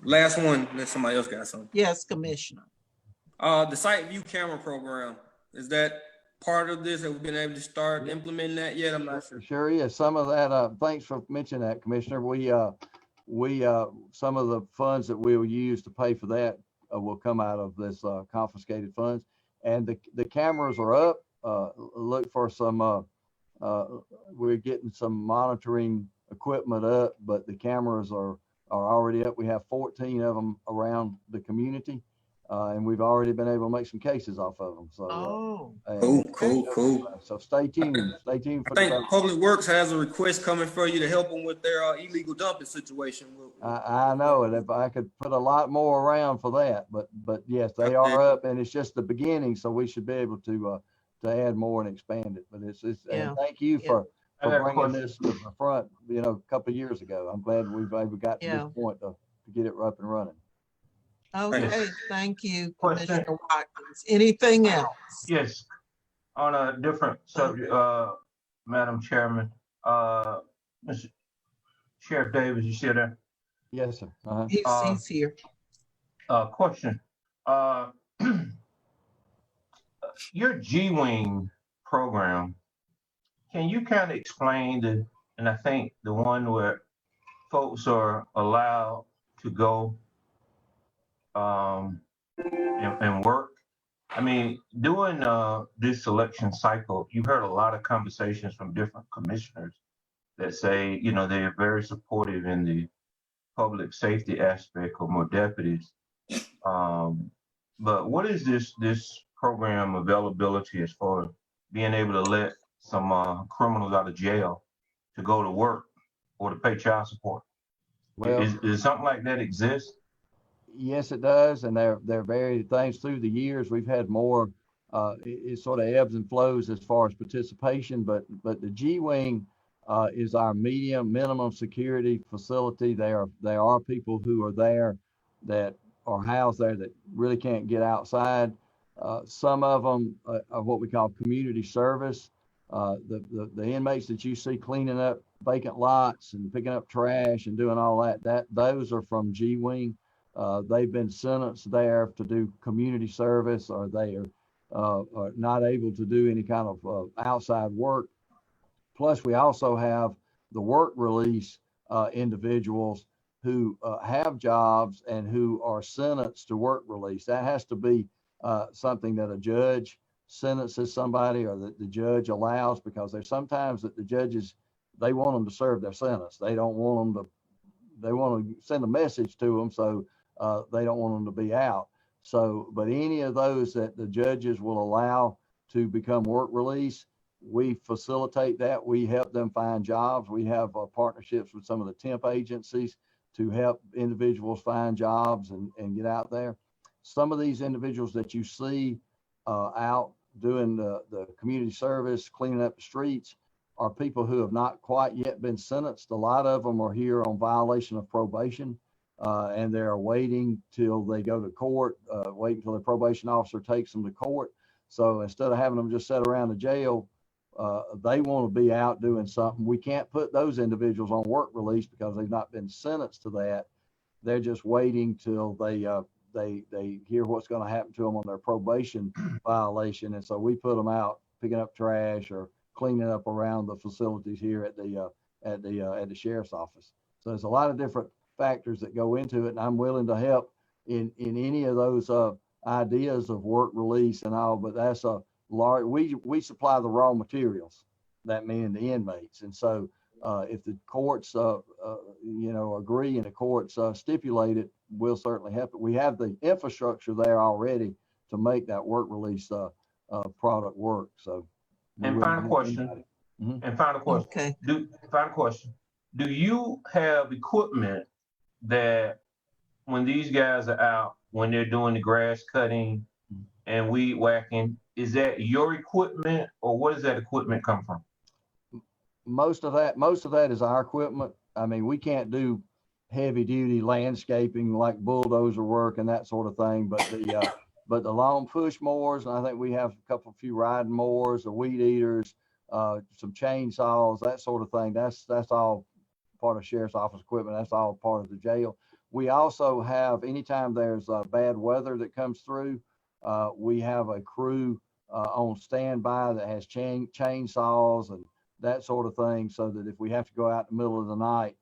last one, then somebody else got something. Yes, Commissioner. The site view camera program, is that part of this? Have we been able to start implementing that yet? I'm not sure. Sure is. Some of that, thanks for mentioning that, Commissioner. Some of the funds that we'll use to pay for that will come out of this confiscated funds. And the cameras are up. Look for some, we're getting some monitoring equipment up, but the cameras are already up. We have 14 of them around the community. And we've already been able to make some cases off of them. So, Cool. So stay tuned. Stay tuned for I think Public Works has a request coming for you to help them with their illegal dumping situation. I know it. If I could put a lot more around for that, but yes, they are up, and it's just the beginning. So we should be able to add more and expand it. But and thank you for bringing this to the front. You know, a couple of years ago. I'm glad we've got to this point to get it up and running. Okay, thank you, Commissioner Watkins. Anything else? Yes, on a different subject, Madam Chairman, Mr. Sheriff Davis, you still there? Yes, sir. He's here. Question. Your G-Wing program, can you kind of explain and I think the one where folks are allowed to go and work? I mean, during this election cycle, you heard a lot of conversations from different commissioners that say, you know, they're very supportive in the public safety aspect of more deputies. But what is this program availability as far as being able to let some criminals out of jail to go to work or to pay child support? Well, is something like that exist? Yes, it does, and there are varied things through the years. We've had more. It sort of ebbs and flows as far as participation, but the G-Wing is our minimum security facility. There are people who are there that are housed there that really can't get outside. Some of them are what we call community service. The inmates that you see cleaning up vacant lots and picking up trash and doing all that those are from G-Wing. They've been sentenced there to do community service, or they are not able to do any kind of outside work. Plus, we also have the work release individuals who have jobs and who are sentenced to work release. That has to be something that a judge sentences somebody, or that the judge allows, because there's sometimes that the judges, they want them to serve their sentence. They don't want them to, they want to send a message to them, so they don't want them to be out. So, but any of those that the judges will allow to become work release, we facilitate that. We help them find jobs. We have partnerships with some of the temp agencies to help individuals find jobs and get out there. Some of these individuals that you see out doing the community service, cleaning up the streets, are people who have not quite yet been sentenced. A lot of them are here on violation of probation, and they're waiting till they go to court, waiting until the probation officer takes them to court. So instead of having them just sit around the jail, they want to be out doing something. We can't put those individuals on work release because they've not been sentenced to that. They're just waiting till they hear what's going to happen to them on their probation violation. And so we put them out picking up trash or cleaning up around the facilities here at the sheriff's office. So there's a lot of different factors that go into it, and I'm willing to help in any of those ideas of work release and all. But that's a large. We supply the raw materials, that meaning the inmates, and so if the courts agree and the courts stipulate it, we'll certainly help it. We have the infrastructure there already to make that work release product work. So. And final question. Mm-hmm. And final question. Okay. Final question. Do you have equipment that when these guys are out, when they're doing the grass cutting and weed whacking, is that your equipment, or where does that equipment come from? Most of that is our equipment. I mean, we can't do heavy duty landscaping like bulldozer work and that sort of thing, but the long push mowers, and I think we have a few riding mowers, the weed eaters, some chainsaws, that sort of thing. That's all part of sheriff's office equipment. That's all part of the jail. We also have, anytime there's bad weather that comes through, we have a crew on standby that has chainsaws and that sort of thing, so that if we have to go out in the middle of the night,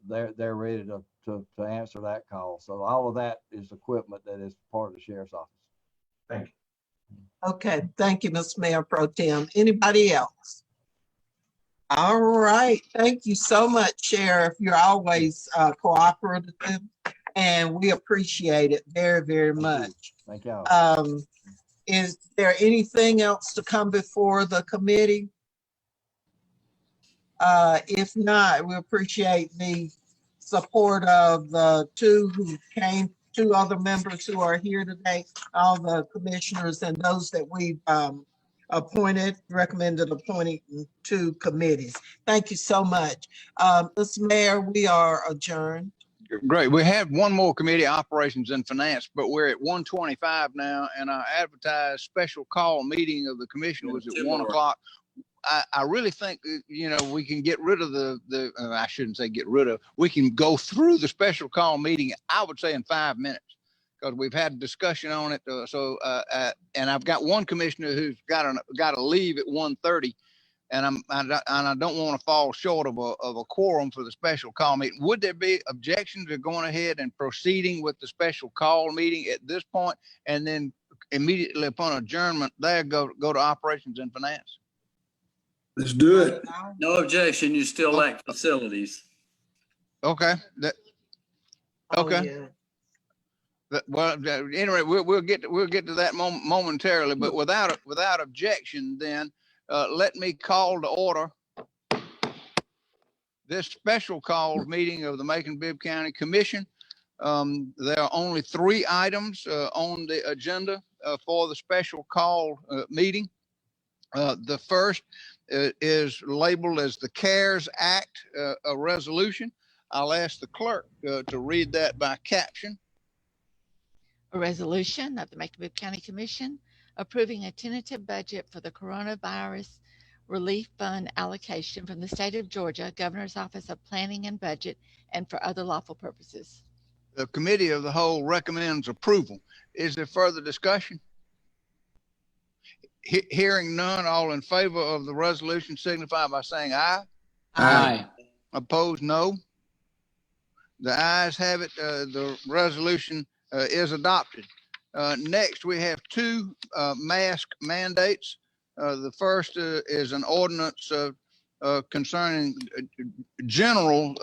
they're ready to answer that call. So all of that is equipment that is part of the sheriff's office. Thank you. Okay, thank you, Mr. Mayor Pro Tem. Anybody else? All right, thank you so much, Sheriff. You're always cooperative, and we appreciate it very, very much. Thank you. Is there anything else to come before the committee? If not, we appreciate the support of the two other members who are here today, all the commissioners and those that we've recommended appointing to committees. Thank you so much. Mr. Mayor, we are adjourned. Great. We have one more committee, operations and finance, but we're at 1:25 now, and our advertised special call meeting of the commission was at 1 o'clock. I really think, we can get rid of I shouldn't say get rid of, we can go through the special call meeting, I would say in 5 minutes, because we've had a discussion on it. And I've got one commissioner who's got to leave at 1:30, and I don't want to fall short of a quorum for the special call meeting. Would there be objection to going ahead and proceeding with the special call meeting at this point, and then immediately upon adjournment there go to operations and finance? Let's do it. No objection. You still lack facilities. Okay. Okay. Well, anyway, we'll get to that momentarily, but without objection, then let me call to order this special call meeting of the Macon-Bibb County Commission. There are only 3 items on the agenda for the special call meeting. The first is labeled as the CARES Act, a resolution. I'll ask the clerk to read that by caption. A resolution of the Macon-Bibb County Commission approving a tentative budget for the Coronavirus Relief Fund allocation from the state of Georgia, Governor's Office of Planning and Budget, and for other lawful purposes. The Committee of the Whole recommends approval. Is there further discussion? Hearing none, all in favor of the resolution signify by saying aye. Aye. Opposed, no. The ayes have it. The resolution is adopted. Next, we have 2 mask mandates. The first is an ordinance concerning general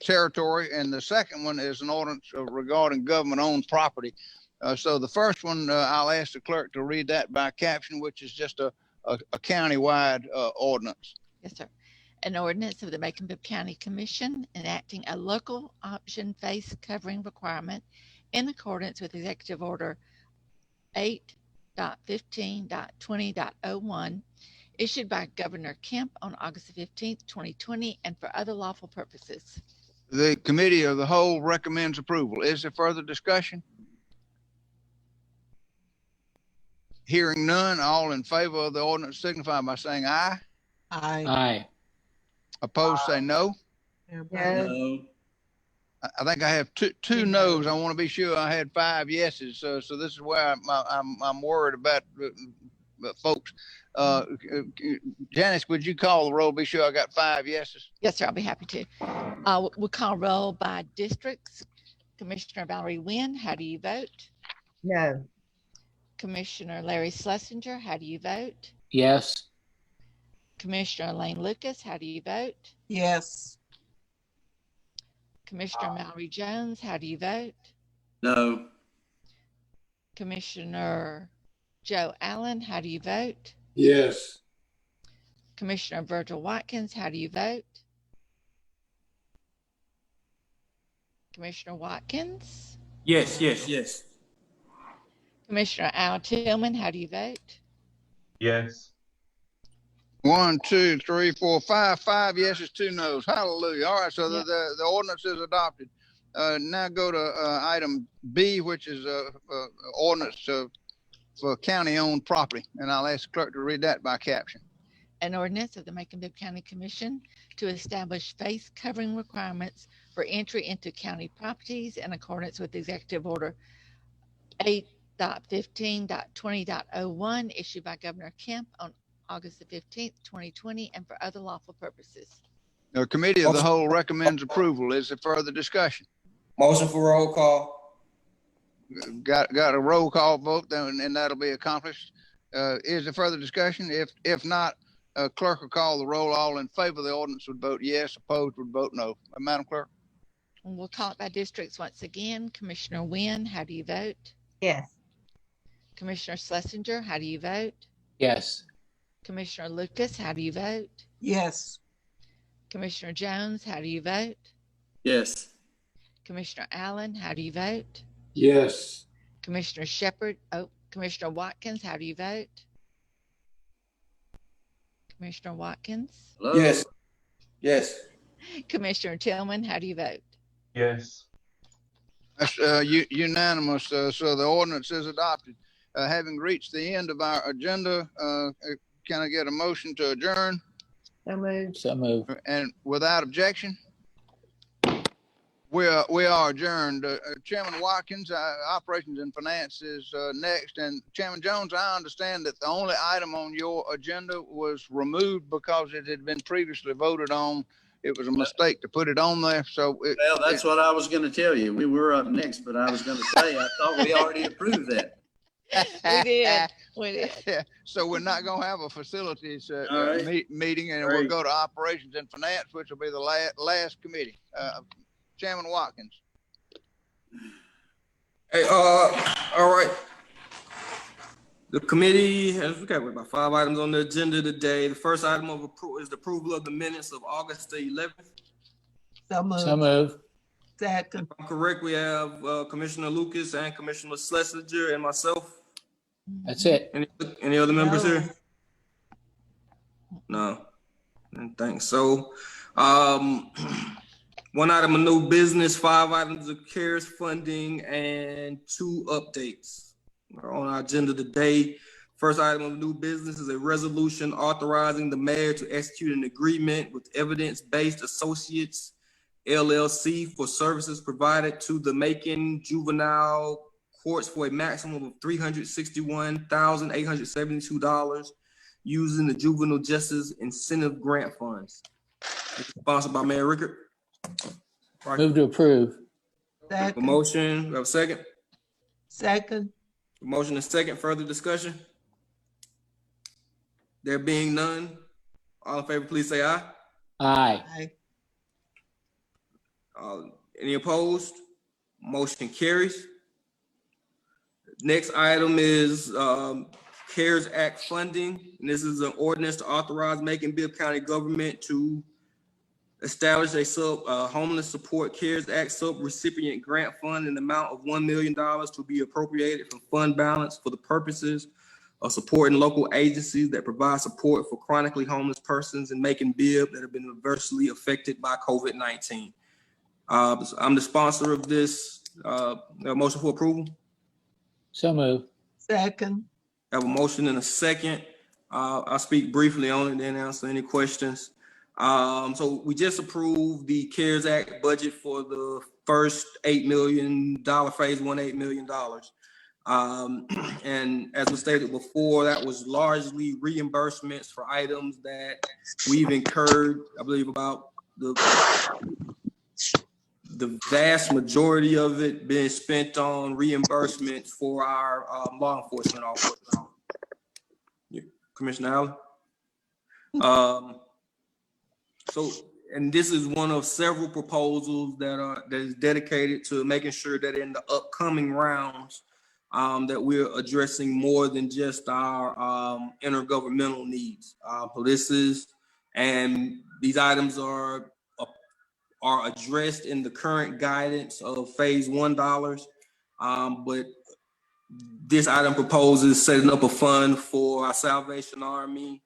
territory, and the second one is an ordinance regarding government-owned property. So the first one, I'll ask the clerk to read that by caption, which is just a county-wide ordinance. Yes, sir. An ordinance of the Macon-Bibb County Commission enacting a local option face covering requirement in accordance with Executive Order 8.15.20.01 issued by Governor Kemp on August 15th, 2020, and for other lawful purposes. The Committee of the Whole recommends approval. Is there further discussion? Hearing none, all in favor of the ordinance signify by saying aye. Aye. Aye. Opposed, say no. No. I think I have two no's. I want to be sure I had 5 yeses. So this is where I'm worried about folks. Janice, would you call the roll? Be sure I got 5 yeses. Yes, sir. I'll be happy to. We'll call roll by districts. Commissioner Valerie Wynn, how do you vote? No. Commissioner Larry Schlesinger, how do you vote? Yes. Commissioner Elaine Lucas, how do you vote? Yes. Commissioner Mallory Jones, how do you vote? No. Commissioner Joe Allen, how do you vote? Yes. Commissioner Virgil Watkins, how do you vote? Commissioner Watkins? Yes, yes, yes. Commissioner Al Tillman, how do you vote? Yes. 1, 2, 3, 4, 5. 5 yeses, 2 noes. Hallelujah. All right, so Yep. the ordinance is adopted. Now go to item B, which is ordinance for county-owned property. And I'll ask the clerk to read that by caption. An ordinance of the Macon-Bibb County Commission to establish face covering requirements for entry into county properties in accordance with Executive Order 8.15.20.01 issued by Governor Kemp on August the 15th, 2020, and for other lawful purposes. The committee of the whole recommends approval. Is there further discussion? Motion for roll call. Got a roll call vote, and that'll be accomplished. Is there further discussion? If not, clerk will call the roll. All in favor of the ordinance would vote yes. Opposed would vote no. Madam Clerk? And we'll call it by districts once again. Commissioner Wynn, how do you vote? Yes. Commissioner Schlesinger, how do you vote? Yes. Commissioner Lucas, how do you vote? Yes. Commissioner Jones, how do you vote? Yes. Commissioner Allen, how do you vote? Yes. Commissioner Shepard, Commissioner Watkins, how do you vote? Commissioner Watkins? Hello? Yes. Yes. Commissioner Tillman, how do you vote? Yes. That's unanimous. So the ordinance is adopted. Having reached the end of our agenda, can I get a motion to adjourn? So moved. So moved. And without objection, we are adjourned. Chairman Watkins, Operations and Finance is next. And Chairman Jones, I understand that the only item on your agenda was removed because it had been previously voted on. It was a mistake to put it on there. So Well, that's what I was going to tell you. We were up next, but I was going to say, I thought we already approved that. We did. We did. Yeah, so we're not going to have a facilities right. meeting, and Great. we'll go to Operations and Finance, which will be the last committee. Chairman Watkins. Hey, all right. The committee has, we got about 5 items on the agenda today. The first item of approval is the approval of the minutes of August the 11th. So moved. So moved. Second. If I'm correct, we have Commissioner Lucas and Commissioner Schlesinger and myself. That's it. Any other members No. here? No. I don't think so. One item of new business, 5 items of CARES funding, and 2 updates are on our agenda today. First item of new business is a resolution authorizing the mayor to execute an agreement with Evidence-Based Associates LLC for services provided to the Macon Juvenile Courts for a maximum of $361,872 using the Juvenile Justice Incentive Grant Funds. It's sponsored by Mayor Rickard. Right. Move to approve. A motion, we have a second? Second. A motion and second, further discussion? There being none, all in favor, please say aye. Aye. Aye. Any opposed? Motion carries. Next item is CARES Act funding. And this is an ordinance to authorize Macon-Bibb County government to establish a homeless support CARES Act sub-recipient grant fund in the amount of $1 million to be appropriated from fund balance for the purposes of supporting local agencies that provide support for chronically homeless persons in Macon-Bibb that have been adversely affected by COVID-19. I'm the sponsor of this. Motion for approval. So moved. Second. I have a motion and a second. I'll speak briefly on it, then answer any questions. So we just approved the CARES Act budget for the first $8 million, phase 1, $8 million. And as was stated before, that was largely reimbursements for items that we've incurred, I believe about the vast majority of it being spent on reimbursements for our law enforcement officers. Commissioner Allen? And this is one of several proposals that is dedicated to making sure that in the upcoming rounds that we're addressing more than just our intergovernmental needs. And these items are addressed in the current guidance of phase 1 dollars, but this item proposes setting up a fund for our Salvation Army,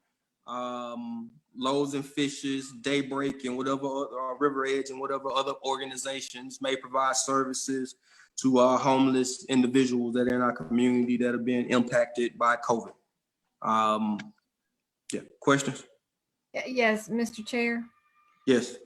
Loaves and Fishes, Daybreak, and whatever River Edge and whatever other organizations may provide services to homeless individuals that are in our community that are being impacted by COVID. Yeah, questions? Yes, Mr. Chair. Yes.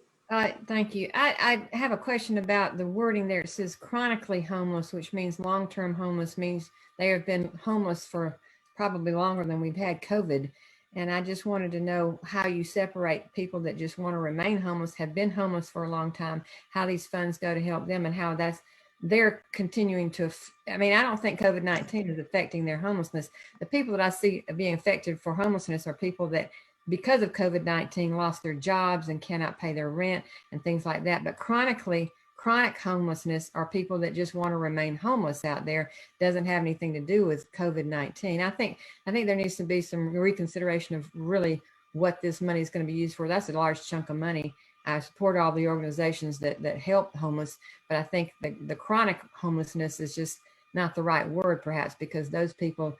Thank you. I have a question about the wording there. It says chronically homeless, which means long-term homeless, means they have been homeless for probably longer than we've had COVID. And I just wanted to know how you separate people that just want to remain homeless, have been homeless for a long time, how these funds go to help them, and how they're continuing to, I mean, I don't think COVID-19 is affecting their homelessness. The people that I see being affected for homelessness are people that, because of COVID-19, lost their jobs and cannot pay their rent and things like that. But chronic homelessness are people that just want to remain homeless out there. Doesn't have anything to do with COVID-19. I think there needs to be some reconsideration of really what this money is going to be used for. That's a large chunk of money. I support all the organizations that help homeless, but I think the chronic homelessness is just not the right word, perhaps, because those people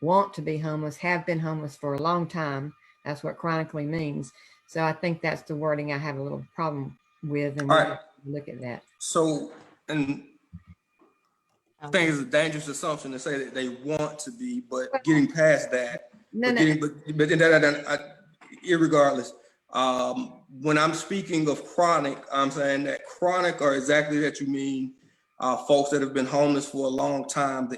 want to be homeless, have been homeless for a long time. That's what chronically means. So I think that's the wording I have a little problem with, and we'll look at that. So, and I think it's a dangerous assumption to say that they want to be, but getting past that, irregardless, when I'm speaking of chronic, I'm saying that chronic are exactly that you mean folks that have been homeless for a long time.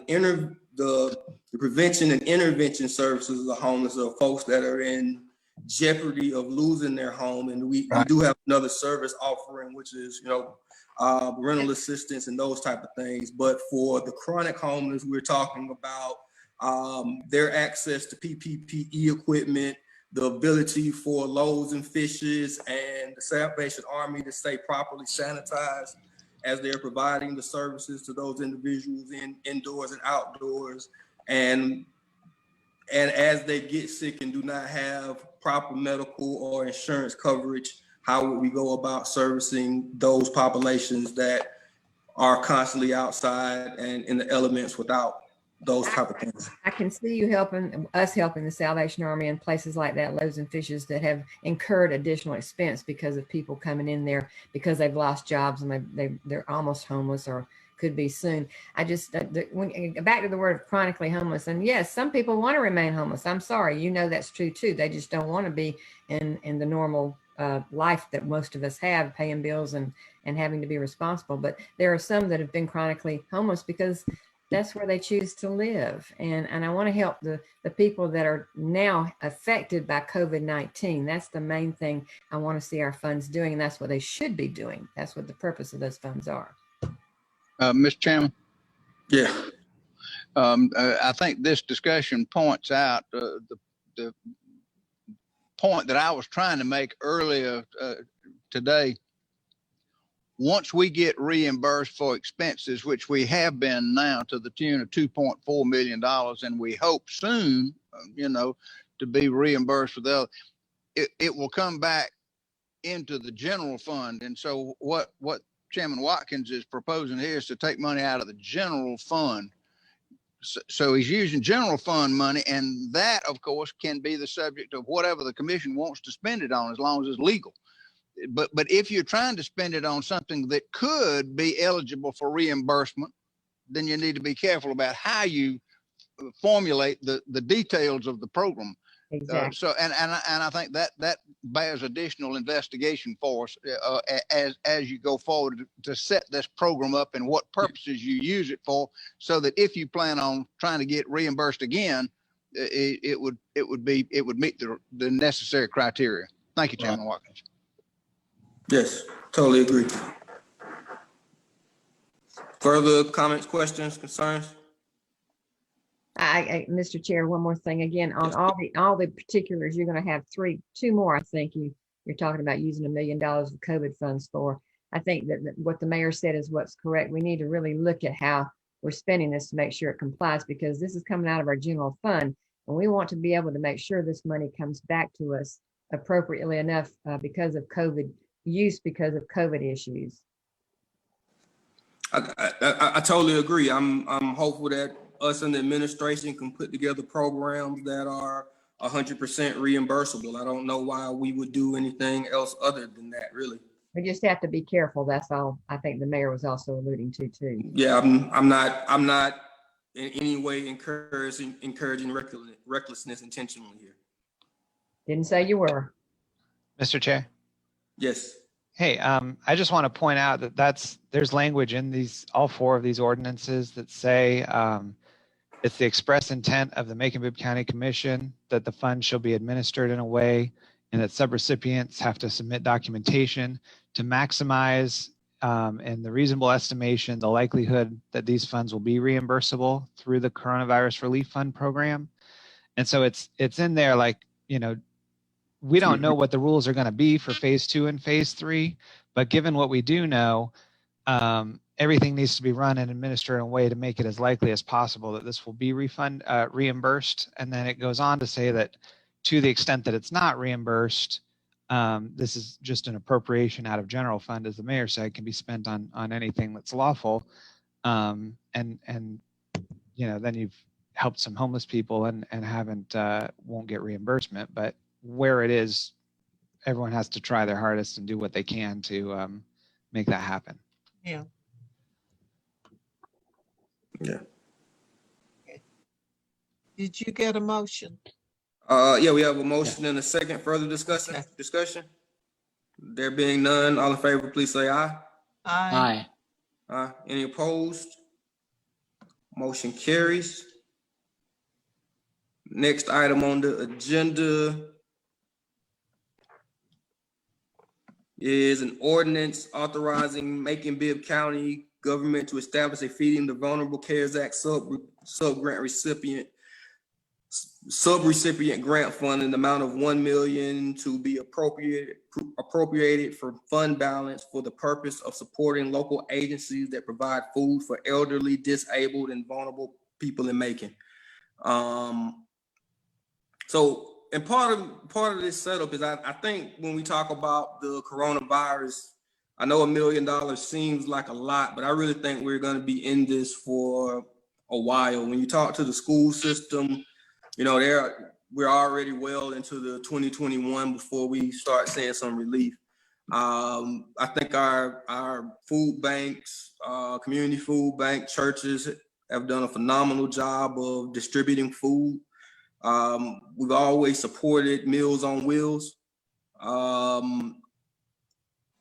The prevention and intervention services of homeless are folks that are in jeopardy of losing their home, and we do have another service offering, which is rental assistance and those type of things. But for the chronic homeless, we're talking about their access to PPE equipment, the ability for Loaves and Fishes and the Salvation Army to stay properly sanitized as they're providing the services to those individuals indoors and outdoors. And as they get sick and do not have proper medical or insurance coverage, how would we go about servicing those populations that are constantly outside and in the elements without those type of things? I can see you helping the Salvation Army and places like that, Loaves and Fishes, that have incurred additional expense because of people coming in there because they've lost jobs and they're almost homeless or could be soon. I just, when back to the word of chronically homeless, and yes, some people want to remain homeless. I'm sorry, that's true too. They just don't want to be in the normal life that most of us have, paying bills and having to be responsible. But there are some that have been chronically homeless because that's where they choose to live. And I want to help the people that are now affected by COVID-19. That's the main thing I want to see our funds doing, and that's what they should be doing. That's what the purpose of those funds are. Mr. Chairman? Yeah. I think this discussion points out the point that I was trying to make earlier today. Once we get reimbursed for expenses, which we have been now to the tune of $2.4 million, and we hope soon, to be reimbursed for the other, it will come back into the general fund. And so what Chairman Watkins is proposing here is to take money out of the general fund. So he's using general fund money, and that, of course, can be the subject of whatever the commission wants to spend it on, as long as it's legal. But if you're trying to spend it on something that could be eligible for reimbursement, then you need to be careful about how you formulate the details of the program. Exactly. So I think that bears additional investigation for us as you go forward to set this program up and what purposes you use it for, so that if you plan on trying to get reimbursed again, it would meet the necessary criteria. Thank you, Chairman Watkins. Yes, totally agree. Further comments, questions, concerns? Mr. Chair, one more thing again on all the particulars. You're going to have two more. I think you're talking about using $1 million of COVID funds for. I think that what the mayor said is what's correct. We need to really look at how we're spending this to make sure it complies, because this is coming out of our general fund, and we want to be able to make sure this money comes back to us appropriately enough because of COVID issues. I totally agree. I'm hopeful that us and the administration can put together programs that are 100% reimbursable. I don't know why we would do anything else other than that, really. We just have to be careful. That's all I think the mayor was also alluding to too. Yeah, I'm not in any way encouraging recklessness intentionally here. Didn't say you were. Mr. Chair. Yes. Hey, I just want to point out that there's language in all four of these ordinances that say it's the express intent of the Macon-Bibb County Commission that the fund shall be administered in a way and that subrecipients have to submit documentation to maximize in the reasonable estimation the likelihood that these funds will be reimbursable through the Coronavirus Relief Fund program. And so it's in there, like, you know, we don't know what the rules are going to be for phase 2 and phase 3, but given what we do know, everything needs to be run and administered in a way to make it as likely as possible that this will be reimbursed. And then it goes on to say that to the extent that it's not reimbursed, this is just an appropriation out of general fund, as the mayor said, can be spent on anything that's lawful. And you know, then you've helped some homeless people and won't get reimbursement, but where it is, everyone has to try their hardest and do what they can to make that happen. Yeah. Yeah. Okay. Did you get a motion? Yeah, we have a motion and a second. Further discussion. Okay. Discussion. There being none, all in favor, please say aye. Aye. Aye. Any opposed? Motion carries. Next item on the agenda is an ordinance authorizing Macon-Bibb County government to establish a Feeding the Vulnerable CARES Act sub-grant recipient grant fund in the amount of $1 million to be appropriated for fund balance for the purpose of supporting local agencies that provide food for elderly, disabled, and vulnerable people in Macon. And part of this setup is I think when we talk about the coronavirus, I know $1 million seems like a lot, but I really think we're going to be in this for a while. When you talk to the school system, you know, we're already well into the 2021 before we start seeing some relief. I think our food banks, community food bank, churches have done a phenomenal job of distributing food. We've always supported Meals on Wheels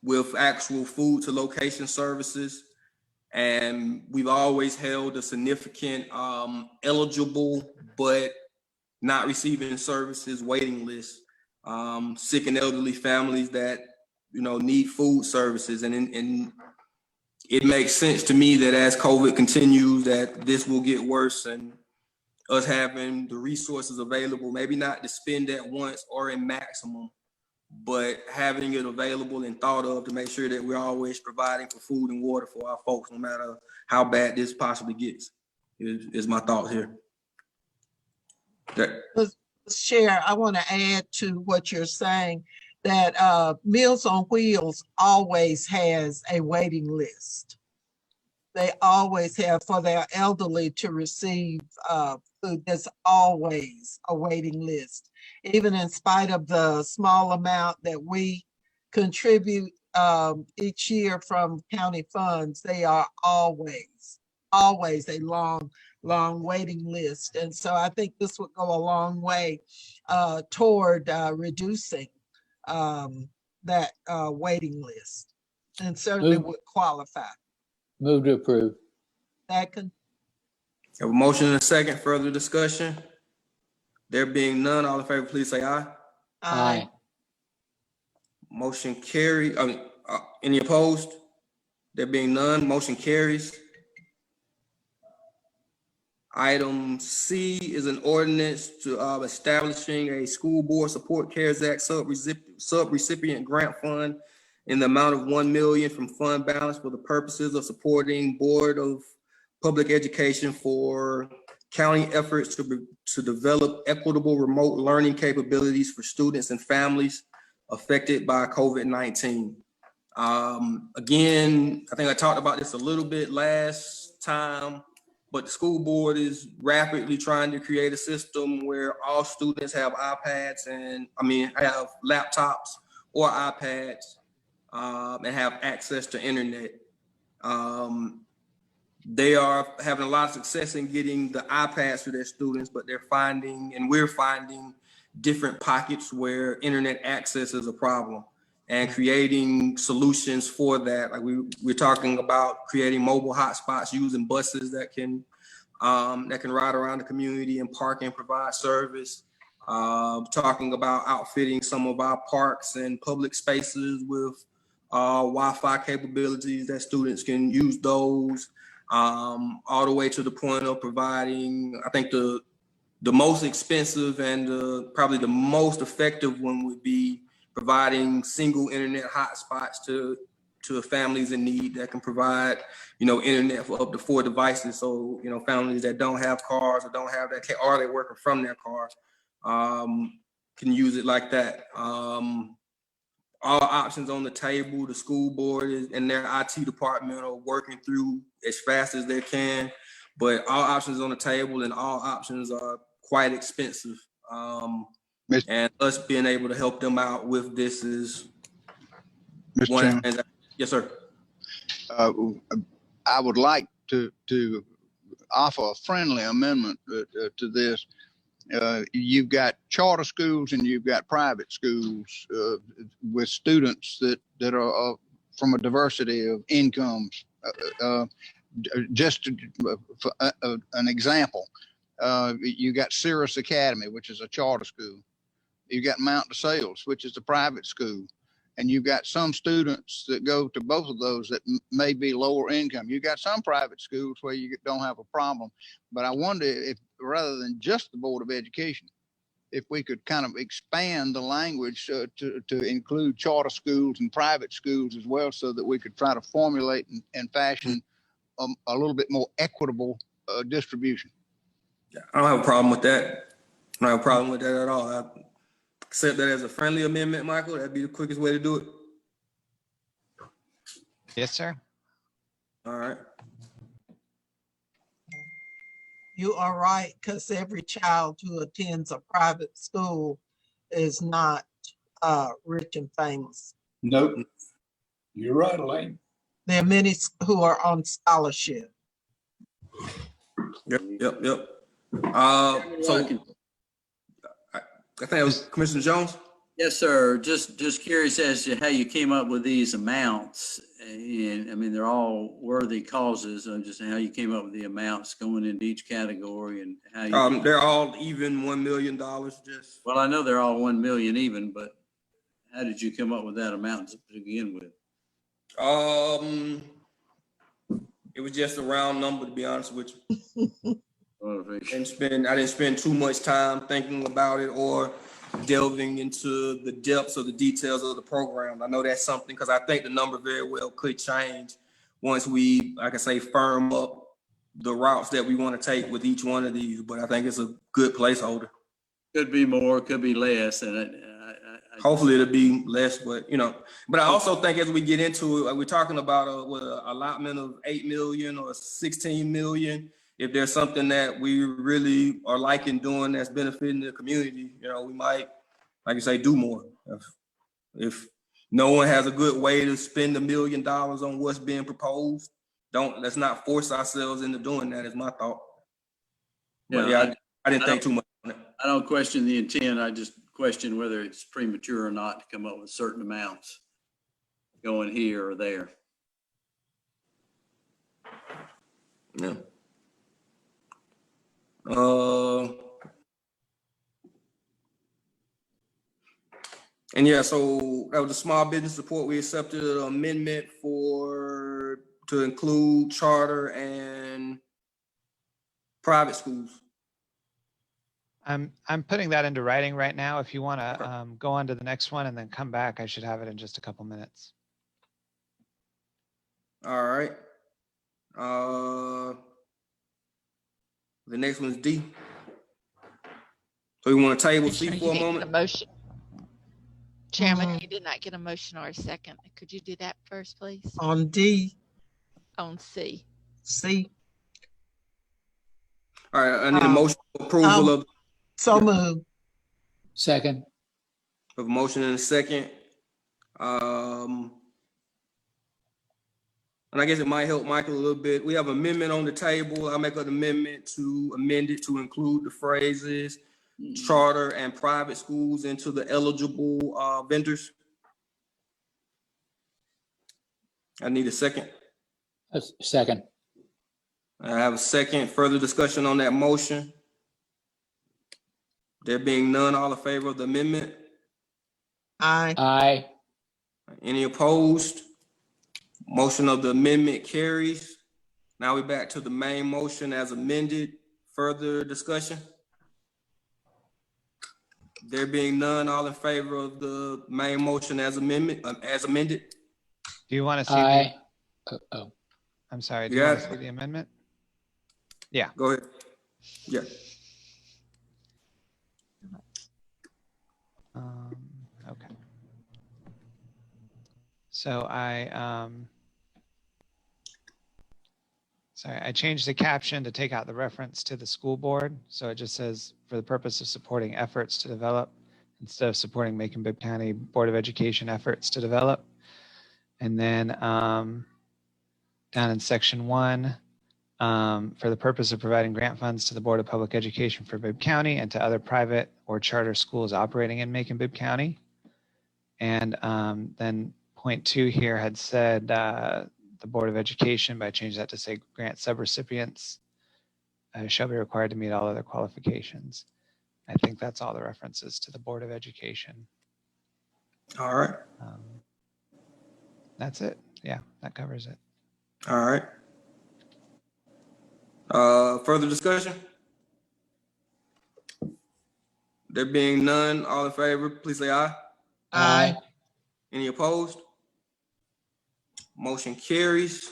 with actual food to location services. And we've always held a significant eligible but not receiving services waiting list, sick and elderly families that, you know, need food services. And it makes sense to me that as COVID continues, that this will get worse, and us having the resources available, maybe not to spend at once or in maximum, but having it available and thought of to make sure that we're always providing for food and water for our folks, no matter how bad this possibly gets, is my thought here. Chair, I want to add to what you're saying, that Meals on Wheels always has a waiting list. They always have, for their elderly to receive food, there's always a waiting list. Even in spite of the small amount that we contribute each year from county funds, they are always a long waiting list. And so I think this would go a long way toward reducing that waiting list, and certainly would qualify. Move to approve. Second. Have a motion and a second. Further discussion? There being none, all in favor, please say aye. Aye. Motion carried. Any opposed? There being none, motion carries. Item C is an ordinance to establishing a school board support CARES Act sub-recipient grant fund in the amount of $1 million from fund balance for the purposes of supporting Board of Public Education for county efforts to develop equitable remote learning capabilities for students and families affected by COVID-19. Again, I think I talked about this a little bit last time. but the school board is rapidly trying to create a system where all students have iPads have laptops or iPads and have access to internet. They are having a lot of success in getting the iPads to their students, but we're finding different pockets where internet access is a problem, and creating solutions for that. Like we're talking about creating mobile hotspots using buses that can ride around the community and park and provide service. Talking about outfitting some of our parks and public spaces with Wi-Fi capabilities that students can use those. All the way to the point of providing, I think the most expensive and probably the most effective one would be providing single internet hotspots to families in need that can provide, internet for up to 4 devices. So, families that don't have cars or don't have that, or they're working from their car, can use it like that. All options on the table. The school board and their IT department are working through as fast as they can, but all options on the table, and all options are quite expensive. And us being able to help them out with this is Mr. Chairman. Yes, sir. I would like to offer a friendly amendment to this. You've got charter schools and you've got private schools with students that are from a diversity of incomes. Just for an example, you got Cirrus Academy, which is a charter school. You got Mount DeSales, which is a private school. And you've got some students that go to both of those that may be lower income. You got some private schools where you don't have a problem. But I wonder if, rather than just the Board of Education, if we could kind of expand the language to include charter schools and private schools as well, so that we could try to formulate and fashion a little bit more equitable distribution. I don't have a problem with that. I don't have a problem with that at all. I accept that as a friendly amendment, Michael. That'd be the quickest way to do it. Yes, sir. All right. You are right, because every child who attends a private school is not rich and famous. Nope. You're right, Elaine. There are many who are on scholarship. Yep. So I think it was Commissioner Jones. Yes, sir. Just curious as to how you came up with these amounts. And I mean, they're all worthy causes. Just how you came up with the amounts going into each category and how you. They're all even $1 million. Just. Well, I know they're all 1 million even, but how did you come up with that amount to begin with? It was just a round number, to be honest with you. I didn't spend too much time thinking about it or delving into the depths of the details of the program. I know that's something, because I think the number very well could change once we, like I say, firm up the routes that we want to take with each one of these. But I think it's a good placeholder. Could be more, could be less, and hopefully it'll be less. But but I also think as we get into it, we're talking about a allotment of 8 million or 16 million. If there's something that we really are liking doing that's benefiting the community, we might, like you say, do more. If no one has a good way to spend $1 million on what's being proposed, let's not force ourselves into doing that, is my thought. But I didn't think too much on it. I don't question the intent. I just question whether it's premature or not to come up with certain amounts going here or there. Yeah. And yeah, so that was the small business support. We accepted an amendment to include charter and private schools. I'm putting that into writing right now. If you want to go on to the next one and then come back, I should have it in just a couple minutes. All right. The next one is D. So you want to table C for a moment? Motion. Chairman, you did not get a motion or a second. Could you do that first, please? On D. On C. C. All right, I need a motion for approval of. So moved. Second. Of motion and a second. And I guess it might help Michael a little bit. We have amendment on the table. I'll make an amendment to amend it to include the phrases charter and private schools into the eligible vendors. I need a second. Second. I have a second. Further discussion on that motion? There being none, all in favor of the amendment? Aye. Aye. Any opposed? Motion of the amendment carries. Now we're back to the main motion as amended. Further discussion? There being none, all in favor of the main motion as amended? Do you want to see Aye. I'm sorry, do you want to see the amendment? Yeah. Go ahead. Yeah. Okay. So I changed the caption to take out the reference to the school board. So it just says, for the purpose of supporting efforts to develop, instead of supporting Macon-Bibb County Board of Education efforts to develop. And then down in section 1, for the purpose of providing grant funds to the Board of Public Education for Bibb County and to other private or charter schools operating in Macon-Bibb County. And then point 2 here had said the Board of Education, but I changed that to say grant subrecipients shall be required to meet all other qualifications. I think that's all the references to the Board of Education. All right. That's it. Yeah, that covers it. All right. Further discussion? There being none, all in favor, please say aye. Aye. Any opposed? Motion carries.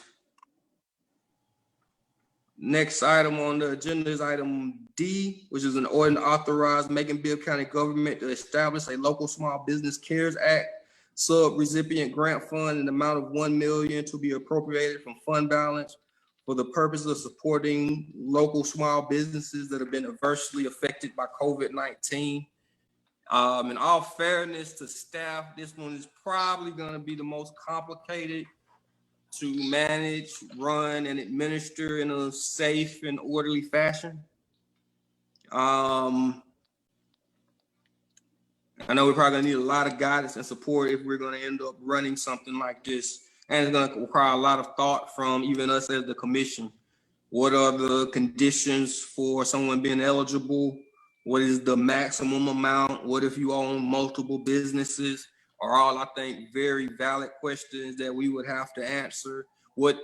Next item on the agenda is item D, which is an order to authorize Macon-Bibb County government to establish a local small business CARES Act sub-recipient grant fund in the amount of $1 million to be appropriated from fund balance for the purpose of supporting local small businesses that have been adversely affected by COVID-19. In all fairness to staff, this one is probably going to be the most complicated to manage, run, and administer in a safe and orderly fashion. I know we're probably gonna need a lot of guidance and support if we're gonna end up running something like this. And it's gonna require a lot of thought from even us as the commission. What are the conditions for someone being eligible? What is the maximum amount? What if you own multiple businesses? Are all, I think, very valid questions that we would have to answer. What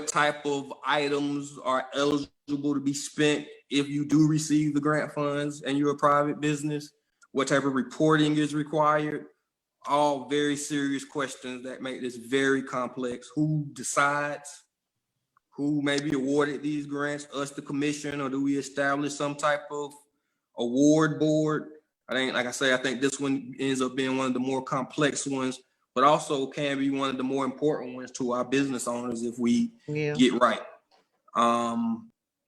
type of items are eligible to be spent if you do receive the grant funds and you're a private business? What type of reporting is required? All very serious questions that make this very complex. Who decides? Who may be awarded these grants? Us, the commission, or do we establish some type of award board? I think, like I say, I think this one ends up being one of the more complex ones, but also can be one of the more important ones to our business owners if we get right.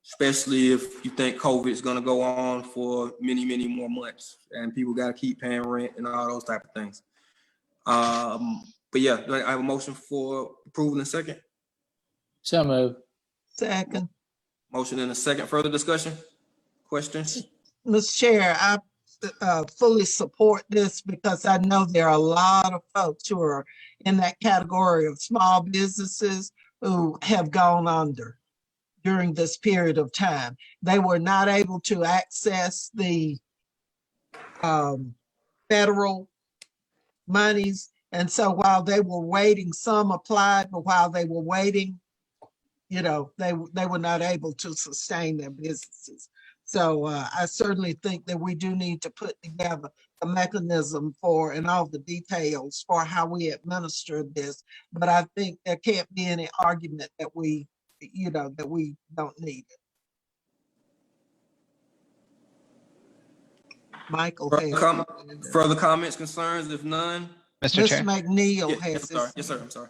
Especially if you think COVID is going to go on for many, many more months and people got to keep paying rent and all those type of things. But yeah, I have a motion for approval in a second. So moved. Second. Motion in a second. Further discussion? Questions? Mr. Chair, I fully support this because I know there are a lot of folks who are in that category of small businesses who have gone under during this period of time. They were not able to access the federal monies. And so while they were waiting, some applied, but while they were waiting, you know, they were not able to sustain their businesses. So I certainly think that we do need to put together a mechanism for and all the details for how we administer this. But I think there can't be any argument that we, you know, that we don't need it. Michael Further comments, concerns, if none? Mr. Chair? McNeil Yes, has sorry. Yes, sir. I'm sorry.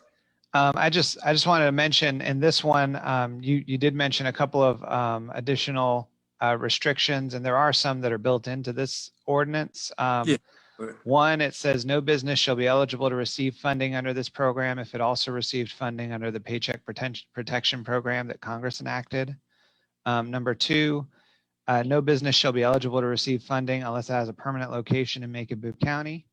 I just wanted to mention in this one, you did mention a couple of additional restrictions, and there are some that are built into this ordinance. Yeah. One, it says no business shall be eligible to receive funding under this program if it also received funding under the Paycheck Protection Program that Congress enacted. Number two, no business shall be eligible to receive funding unless it has a permanent location in Macon-Bibb County.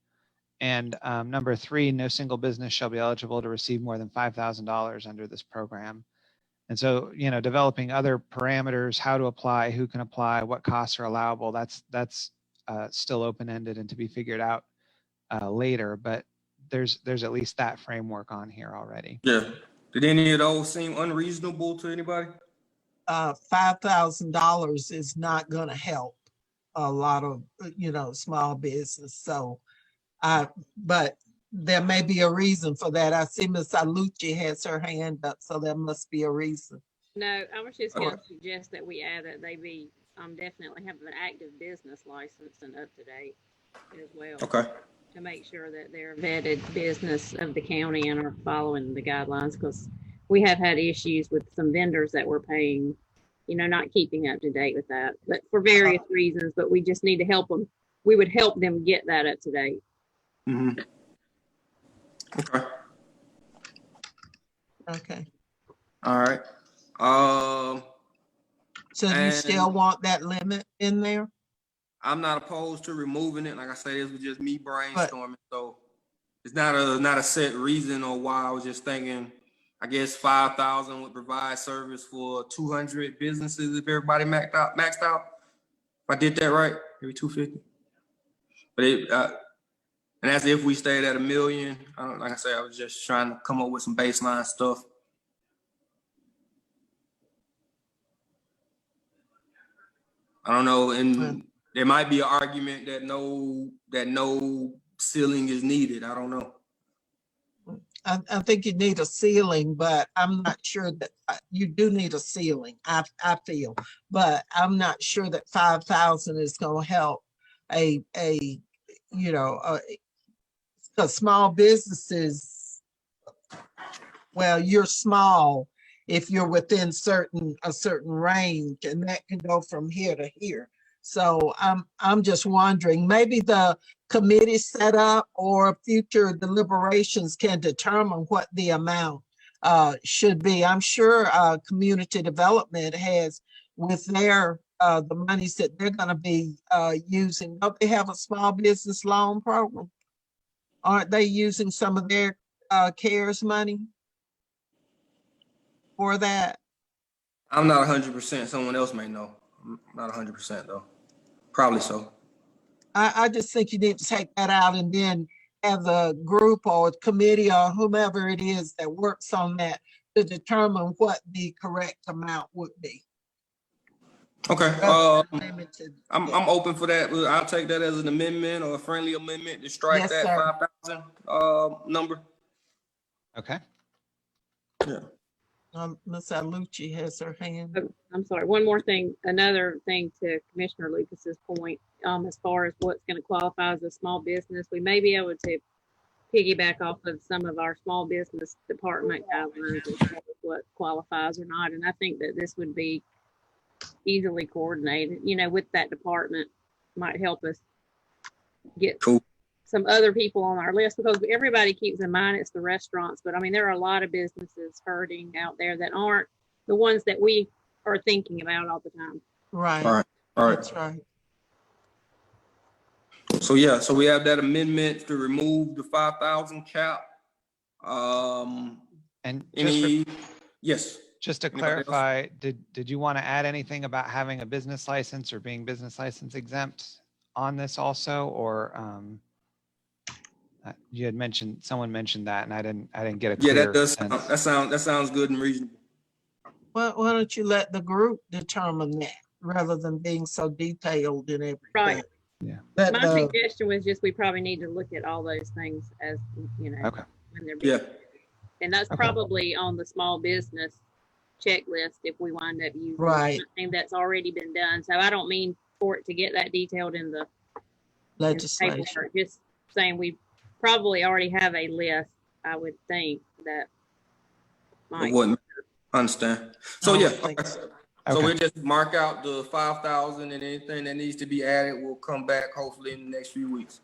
And number three, no single business shall be eligible to receive more than $5,000 under this program. And so, developing other parameters, how to apply, who can apply, what costs are allowable, that's still open-ended and to be figured out later. But there's at least that framework on here already. Yeah. Did any of those seem unreasonable to anybody? $5,000 is not going to help a lot of, small business. So, but there may be a reason for that. I see Ms. Alucci has her hand up, so there must be a reason. No, I was just going to suggest that we add that they be definitely have an active business license and up to date as well. Okay. To make sure that they're vetted business of the county and are following the guidelines, because we have had issues with some vendors that were paying, not keeping up to date with that, but for various reasons. But we just need to help them. We would help them get that up to date. Mm-hmm. Okay. Okay. All right. So do you still want that limit in there? I'm not opposed to removing it. Like I said, this was just me brainstorming. So it's not a set reason or why. I was just thinking, I guess 5,000 would provide service for 200 businesses if everybody maxed out. If I did that right, maybe 250. But and that's if we stayed at $1 million. Like I said, I was just trying to come up with some baseline stuff. I don't know, and there might be an argument that no ceiling is needed. I don't know. I think you need a ceiling, but I'm not sure that you do need a ceiling. I feel, but I'm not sure that 5,000 is going to help because small businesses. Well, you're small if you're within a certain range, and that can go from here to here. So I'm just wondering, maybe the committee set up or future deliberations can determine what the amount should be. I'm sure community development has with their the monies that they're going to be using. Don't they have a small business loan program? Aren't they using some of their CARES money for that? I'm not 100%. Someone else may know. I'm not 100% though. Probably so. I just think you need to take that out and then have the group or committee or whomever it is that works on that to determine what the correct amount would be. Okay. I'm open for that. I'll take that as an amendment or a friendly amendment to strike that 5,000 number. Okay. Yeah. Ms. Alucci has her hand. Oh, I'm sorry. One more thing. Another thing to Commissioner Lucas's point, as far as what's going to qualify as a small business, we may be able to piggyback off of some of our small business department guidelines as far as what qualifies or not. And I think that this would be easily coordinated, with that department. Might help us get some other people on our list, because everybody keeps in mind it's the restaurants, but I mean, there are a lot of businesses hurting out there that aren't the ones that we are thinking about all the time. Right. All right. That's right. So yeah, so we have that amendment to remove the 5,000 cap. And yes. Just to clarify, did you want to add anything about having a business license or being business license exempt on this also, or you had mentioned, someone mentioned that, and I didn't get a clear that sounds good and reasonable. Well, why don't you let the group determine that rather than being so detailed in everything? Right. Yeah. But, my suggestion was just we probably need to look at all those things as when they're being and that's probably on the small business checklist if we wind up using something that's already been done. So I don't mean for it to get that detailed in the legislation. Just saying we probably already have a list, I would think, that Mike. What? Understand. So I yeah, would think so. so Okay. we'll just mark out the 5,000 and anything that needs to be added will come back hopefully in the next few weeks.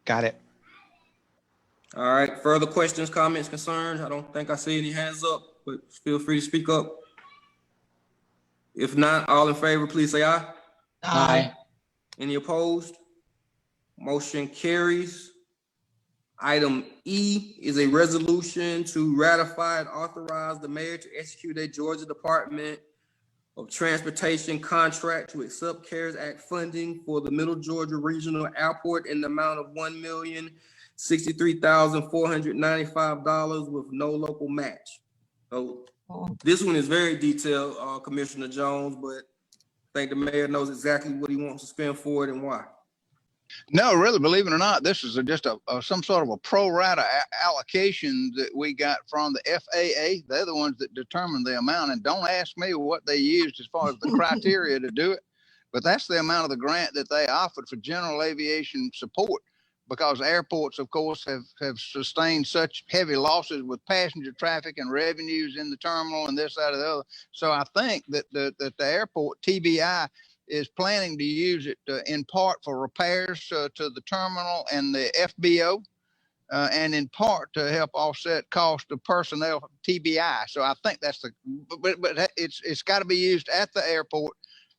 Got it. All right. Further questions, comments, concerns? I don't think I see any hands up, but feel free to speak up. If not, all in favor, please say aye. Aye. Any opposed? Motion carries. Item E is a resolution to ratify and authorize the mayor to execute a Georgia Department of Transportation contract to accept CARES Act funding for the Middle Georgia Regional Airport in the amount of $1,063,495 with no local match. So this one is very detailed, Commissioner Jones, but I think the mayor knows exactly what he wants to spend for it and why. No, really, believe it or not, this is just some sort of a pro rata allocation that we got from the FAA. They're the ones that determine the amount, and don't ask me what they used as far as the criteria to do it, but that's the amount of the grant that they offered for general aviation support, because airports, of course, have sustained such heavy losses with passenger traffic and revenues in the terminal and this, that, or the other. So I think that the airport, TBI, is planning to use it in part for repairs to the terminal and the FBO, and in part to help offset cost of personnel from TBI. So I think that's but it's got to be used at the airport,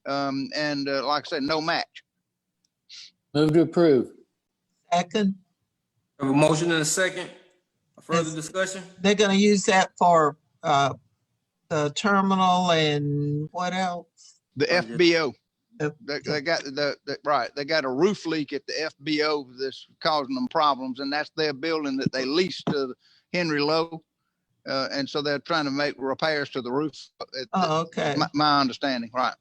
and like I said, no match. Move to approve. Second. I have a motion and a second. Further discussion? They're gonna use that for the terminal and what else? The FBO. They got right. They got a roof leak at the FBO that's causing them problems, and that's their building that they leased to Henry Lowe, and so they're trying to make repairs to the roof. Oh, okay. My understanding, right?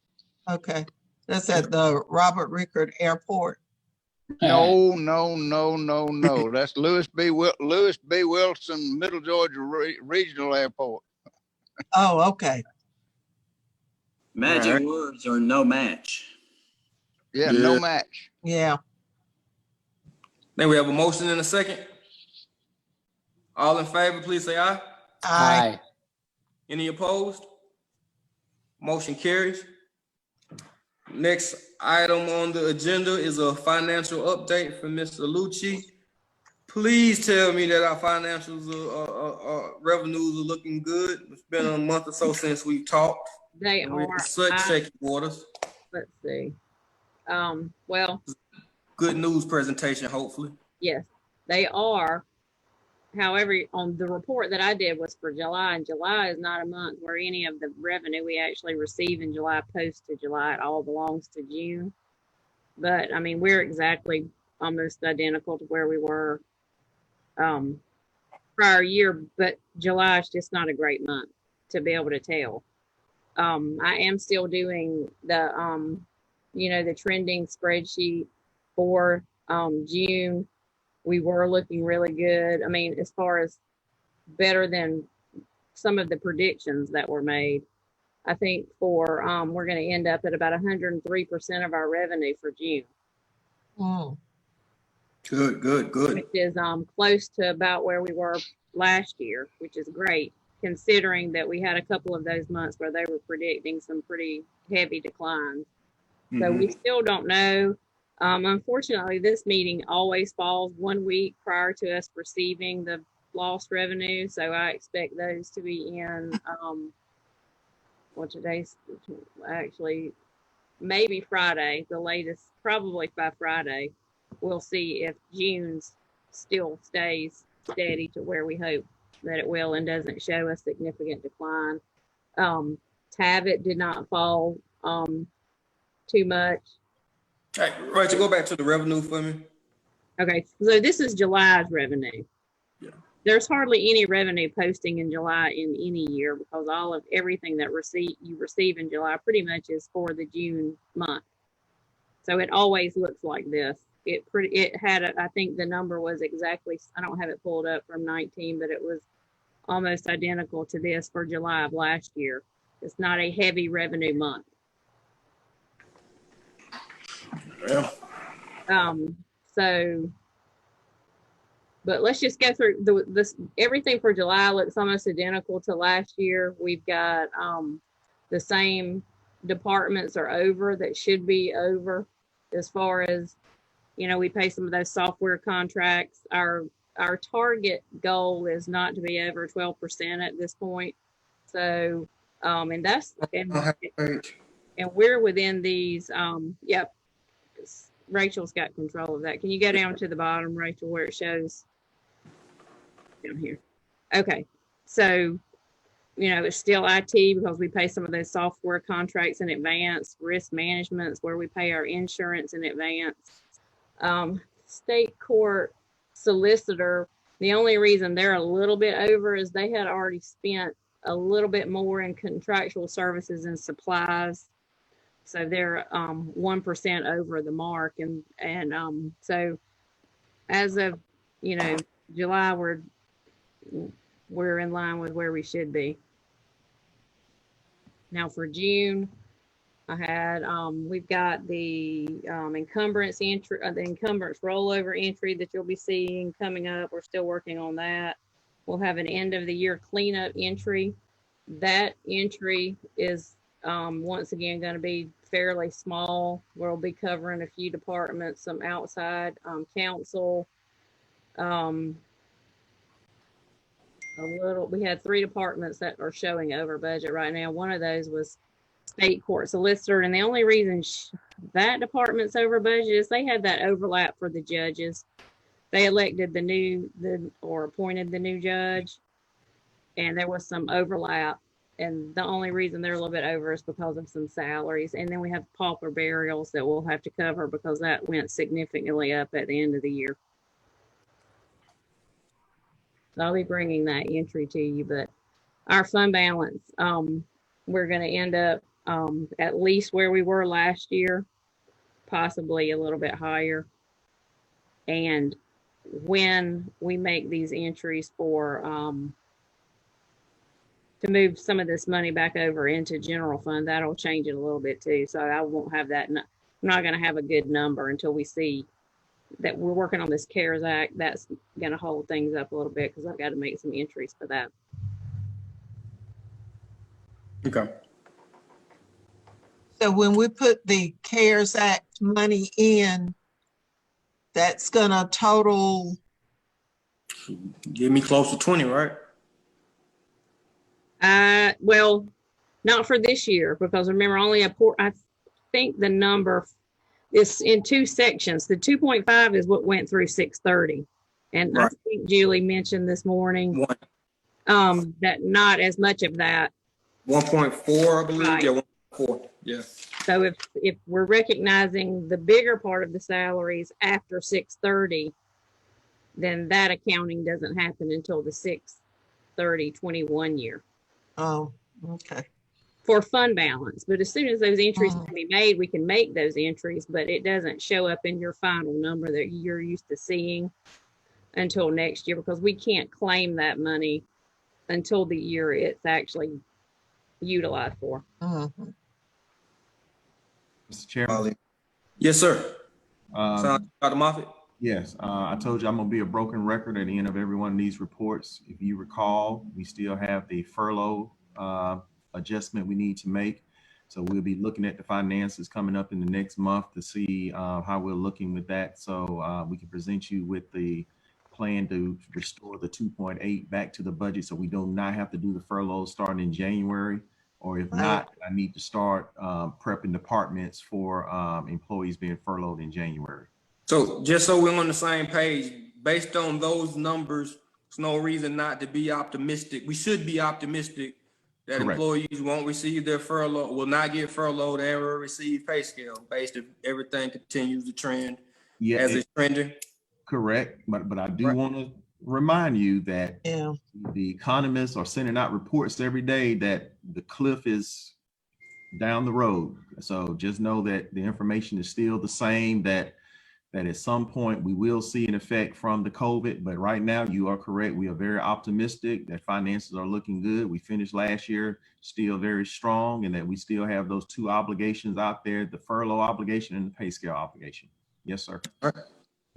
Okay, that's at the Robert Rickard Airport. No. That's Lewis B. Wilson, Middle Georgia Regional Airport. Oh, okay. Magic words are no match. Yeah, no match. Yeah. Then we have a motion and a second. All in favor, please say aye. Aye. Any opposed? Motion carries. Next item on the agenda is a financial update from Mr. Lucci. Please tell me that our financials, revenues are looking good. It's been a month or so since we talked. They We're are in such shaky waters. Let's see. Well, good news presentation, hopefully. yes, they are. However, on the report that I did was for July, and July is not a month where any of the revenue we actually receive in July post to July. It all belongs to June. But I mean, we're exactly almost identical to where we were prior year, but July is just not a great month to be able to tell. I am still doing the, the trending spreadsheet for June. We were looking really good. I mean, as far as better than some of the predictions that were made. I think for we're going to end up at about 103% of our revenue for June. Mm. Good. Which is close to about where we were last year, which is great, considering that we had a couple of those months where they were predicting some pretty heavy declines. So we still don't know. Unfortunately, this meeting always falls 1 week prior to us receiving the lost revenue. So I expect those to be in, today's actually maybe Friday, the latest, probably by Friday. We'll see if June's still stays steady to where we hope that it will and doesn't show a significant decline. Tabit did not fall too much. Hey, right, to go back to the revenue for me. Okay, so this is July's revenue. Yeah. There's hardly any revenue posting in July in any year because all of everything that you receive in July pretty much is for the June month. So it always looks like this. I think the number was exactly, I don't have it pulled up from 19, but it was almost identical to this for July of last year. It's not a heavy revenue month. But let's just go through this. Everything for July looks almost identical to last year. We've got the same departments are over that should be over as far as, you know, we pay some of those software contracts. Our target goal is not to be over 12% at this point. So, and that's, and we're within these, yep. Rachel's got control of that. Can you go down to the bottom, Rachel, where it shows down here? Okay. So, you know, it's still IT because we pay some of those software contracts in advance. Risk management is where we pay our insurance in advance. State court solicitor, the only reason they're a little bit over is they had already spent a little bit more in contractual services and supplies. So they're 1% over the mark. And so as of, you know, July, we're in line with where we should be. Now for June, I had, we've got the encumbrance entry, the encumbrance rollover entry that you'll be seeing coming up. We're still working on that. We'll have an end of the year cleanup entry. That entry is once again going to be fairly small. We'll be covering a few departments, some outside council, we had 3 departments that are showing over budget right now. One of those was state court solicitor, and the only reason that department's over budget is they had that overlap for the judges. They elected or appointed the new judge, and there was some overlap. And the only reason they're a little bit over is because of some salaries. And then we have pauper burials that we'll have to cover because that went significantly up at the end of the year. So I'll be bringing that entry to you, but our fund balance, we're going to end up at least where we were last year, possibly a little bit higher. And when we make these entries for to move some of this money back over into general fund, that'll change it a little bit too. So I won't have that. I'm not going to have a good number until we see that we're working on this CARES Act. That's going to hold things up a little bit because I've got to make some entries for that. Okay. So when we put the CARES Act money in, that's going to total. Give me close to 20, right? Well, not for this year, because remember, I think the number is in 2 sections. The 2.5 is what went through 630. And right. I think Julie mentioned this morning that not as much of that. 1.4, I believe. Right. Yeah, 1.4. Yeah. So if we're recognizing the bigger part of the salaries after 630, then that accounting doesn't happen until the 6/30/21 year. Oh, okay. For fund balance. But as soon as those entries can be made, we can make those entries, but it doesn't show up in your final number that you're used to seeing until next year, because we can't claim that money until the year it's actually utilized for. Mm-hmm. Mr. Chairman? Yes, sir. Dr. Moffitt? Yes, I told you I'm gonna be a broken record at the end of every one of these reports. If you recall, we still have the furlough adjustment we need to make. So we'll be looking at the finances coming up in the next month to see how we're looking with that. So we can present you with the plan to restore the 2.8 back to the budget, so we do not have to do the furlough starting in January. Or if not, I need to start prepping departments for employees being furloughed in January. So just so we're on the same page, based on those numbers, there's no reason not to be optimistic. We should be optimistic that Correct. Employees won't receive their furlough, will not get furloughed, and will receive pay scale based if everything continues to trend as it's trending. Correct, but I do want to remind you that the economists are sending out reports every day that the cliff is down the road. So just know that the information is still the same, that at some point we will see an effect from the COVID, but right now you are correct. We are very optimistic that finances are looking good. We finished last year still very strong, and that we still have those 2 obligations out there, the furlough obligation and the pay scale obligation. Yes, sir. All right.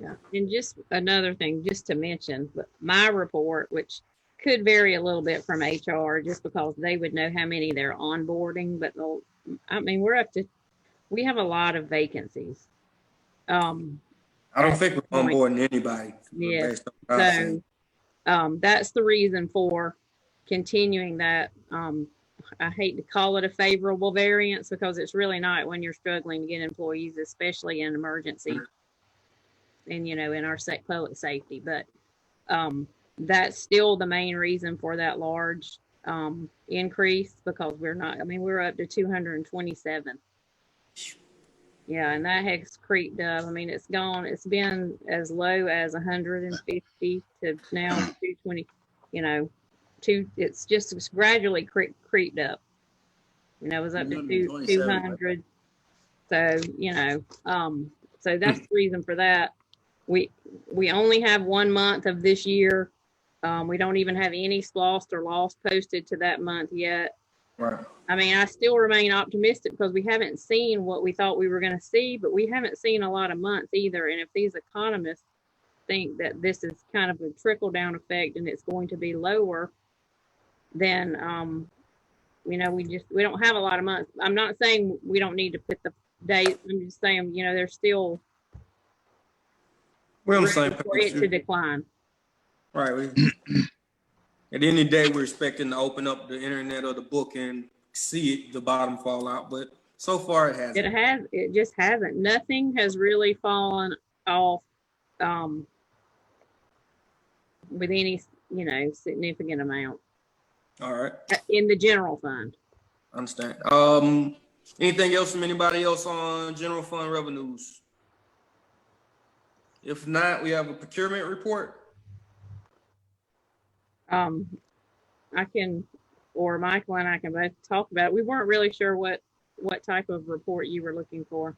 Yeah, and just another thing, just to mention, but my report, which could vary a little bit from HR, just because they would know how many they're onboarding, but I mean, we have a lot of vacancies. I don't think we're onboarding anybody. Yeah. Based on what I've seen. So that's the reason for continuing that. I hate to call it a favorable variance because it's really not when you're struggling to get employees, especially in emergency and, you know, in our public safety. But that's still the main reason for that large increase, because we're up to 227. Yeah, and that has creeped up. I mean, it's been as low as 150 to now 220, you know, it's gradually creeped up. You know, it was up to 200. So, you know, so that's the reason for that. We only have 1 month of this year. We don't even have any lost or lost posted to that month yet. Right. I mean, I still remain optimistic because we haven't seen what we thought we were going to see, but we haven't seen a lot of months either. And if these economists think that this is kind of a trickle down effect and it's going to be lower, then, you know, we don't have a lot of months. I'm not saying we don't need to put the date. I'm just saying, you know, there's still We're on the room same for it to decline. Right. At the end of the day, we're expecting to open up the internet or the book and see the bottom fall out, but so far it hasn't. It just hasn't. Nothing has really fallen off with any, you know, significant amount. All right. In the general fund. Understand. Anything else from anybody else on general fund revenues? If not, we have a procurement report. I can, or Michael and I can both talk about it. We weren't really sure what type of report you were looking for.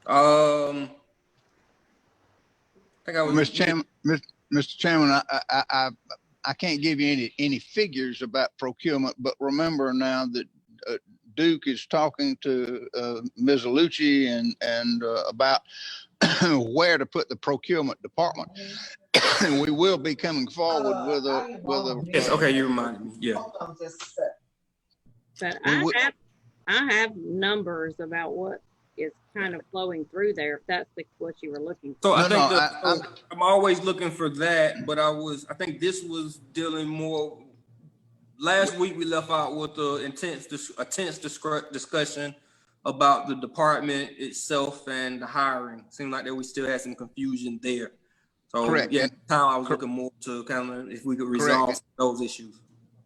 I think I was. Mr. Chairman, I can't give you any figures about procurement, but remember now that Duke is talking to Ms. Alucci and about where to put the procurement department. And we will be coming forward with a. Yes, okay, you reminded me. Yeah. But I have numbers about what is kind of flowing through there, if that's what you were looking for. So I'm always looking for that, but I think this was dealing more. Last week we left out with a tense discussion about the department itself and the hiring. Seemed like that we still had some confusion there. So correct. Yeah, I was looking more to kind of if we could resolve those issues.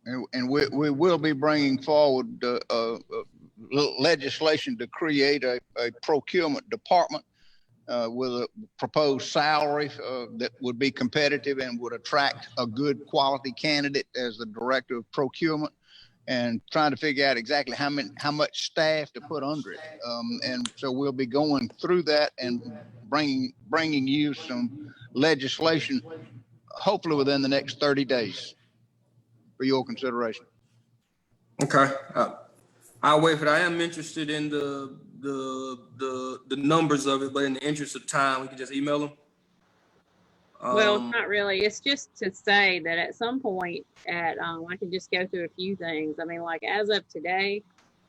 And we will be bringing forward legislation to create a procurement department with a proposed salary that would be competitive and would attract a good quality candidate as the director of procurement, and trying to figure out exactly how much staff to put under it. And so we'll be going through that and bringing you some legislation, hopefully within the next 30 days for your consideration. Okay. I'll wait for that. I am interested in the numbers of it, but in the interest of time, we can just email them. Well, it's not really. It's just to say that at some point I can just go through a few things. I mean, like as of today,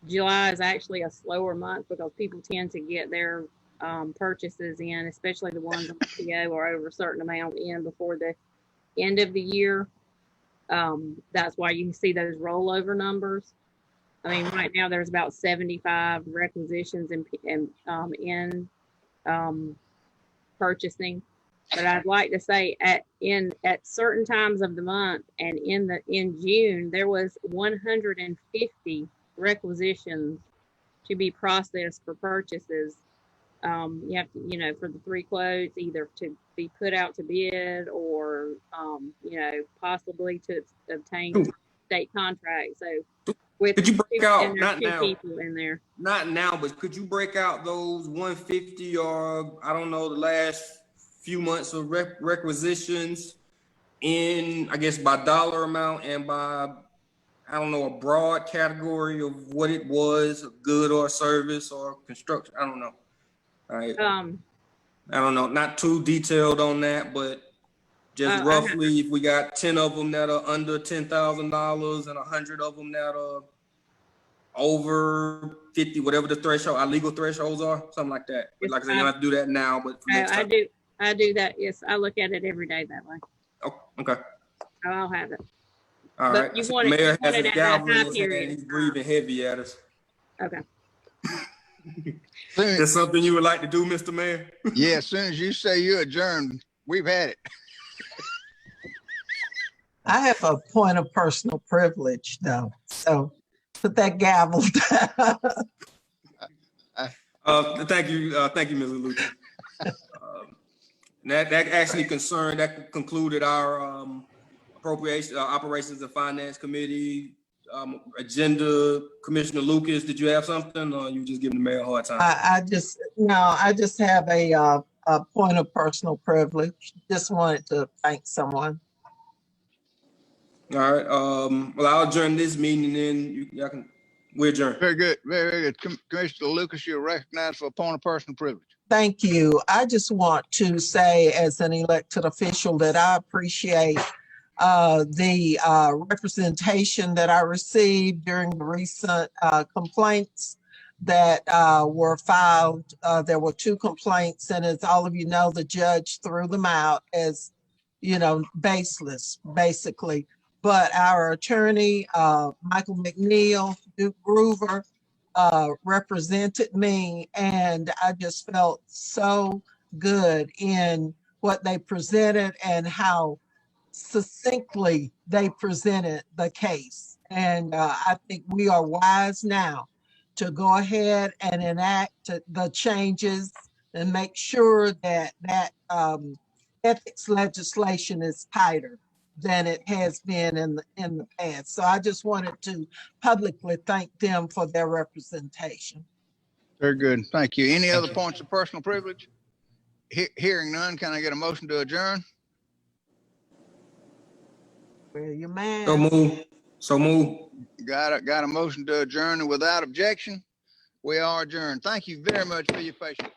July is actually a slower month because people tend to get their purchases in, especially the ones on PO or over a certain amount in before the end of the year. That's why you can see those rollover numbers. I mean, right now there's about 75 requisitions in purchasing. But I'd like to say at certain times of the month and in June, there was 150 requisitions to be processed for purchases. You have to, you know, for the 3 quotes, either to be put out to bid or, you know, possibly to obtain state contracts. So could you break out, not now, people in there? Not now, but could you break out those 150 or I don't know, the last few months of requisitions in, I guess, by dollar amount and by, I don't know, a broad category of what it was, a good or a service or construction? I don't know. I don't know, not too detailed on that, but just I roughly, if we got 10 of them that are under $10,000 and 100 of them that are over 50, whatever the threshold, our legal thresholds are, something like that. But like I said, you don't have to do that now, but for next time. I do that. Yes, I look at it every day that way. Oh, okay. I'll have it. All But right. you So want the it- mayor you has want his it at gavel that in high his hand. period. He's breathing heavy at us. Okay. Is something you would like to do, Mr. Mayor? Yeah, as soon as you say you adjourn, we've had it. I have a point of personal privilege though, so put that gavel down. Thank you, Ms. Lucas. That actually concluded our appropriation, operations and finance committee agenda. Commissioner Lucas, did you have something, or you just giving the mayor a hard time? I just have a point of personal privilege. Just wanted to thank someone. All right. Well, I'll adjourn this meeting, and then y'all can. We adjourn. Very good. Very good. Commissioner Lucas, you're recognized for a point of personal privilege. Thank you. I just want to say, as an elected official, that I appreciate the representation that I received during the recent complaints that were filed. There were 2 complaints, and as all of you know, the judge threw them out as, baseless, basically. But our attorney, Michael McNeil, Duke Groover, represented me, and I just felt so good in what they presented and how succinctly they presented the case. And I think we are wise now to go ahead and enact the changes and make sure that ethics legislation is tighter than it has been in the past. So I just wanted to publicly thank them for their representation. Very good. Thank you. Any other points of personal privilege? Hearing none, can I get a motion to adjourn? Where you man? So move. Got a motion to adjourn, and without objection, we are adjourned. Thank you very much for your patience.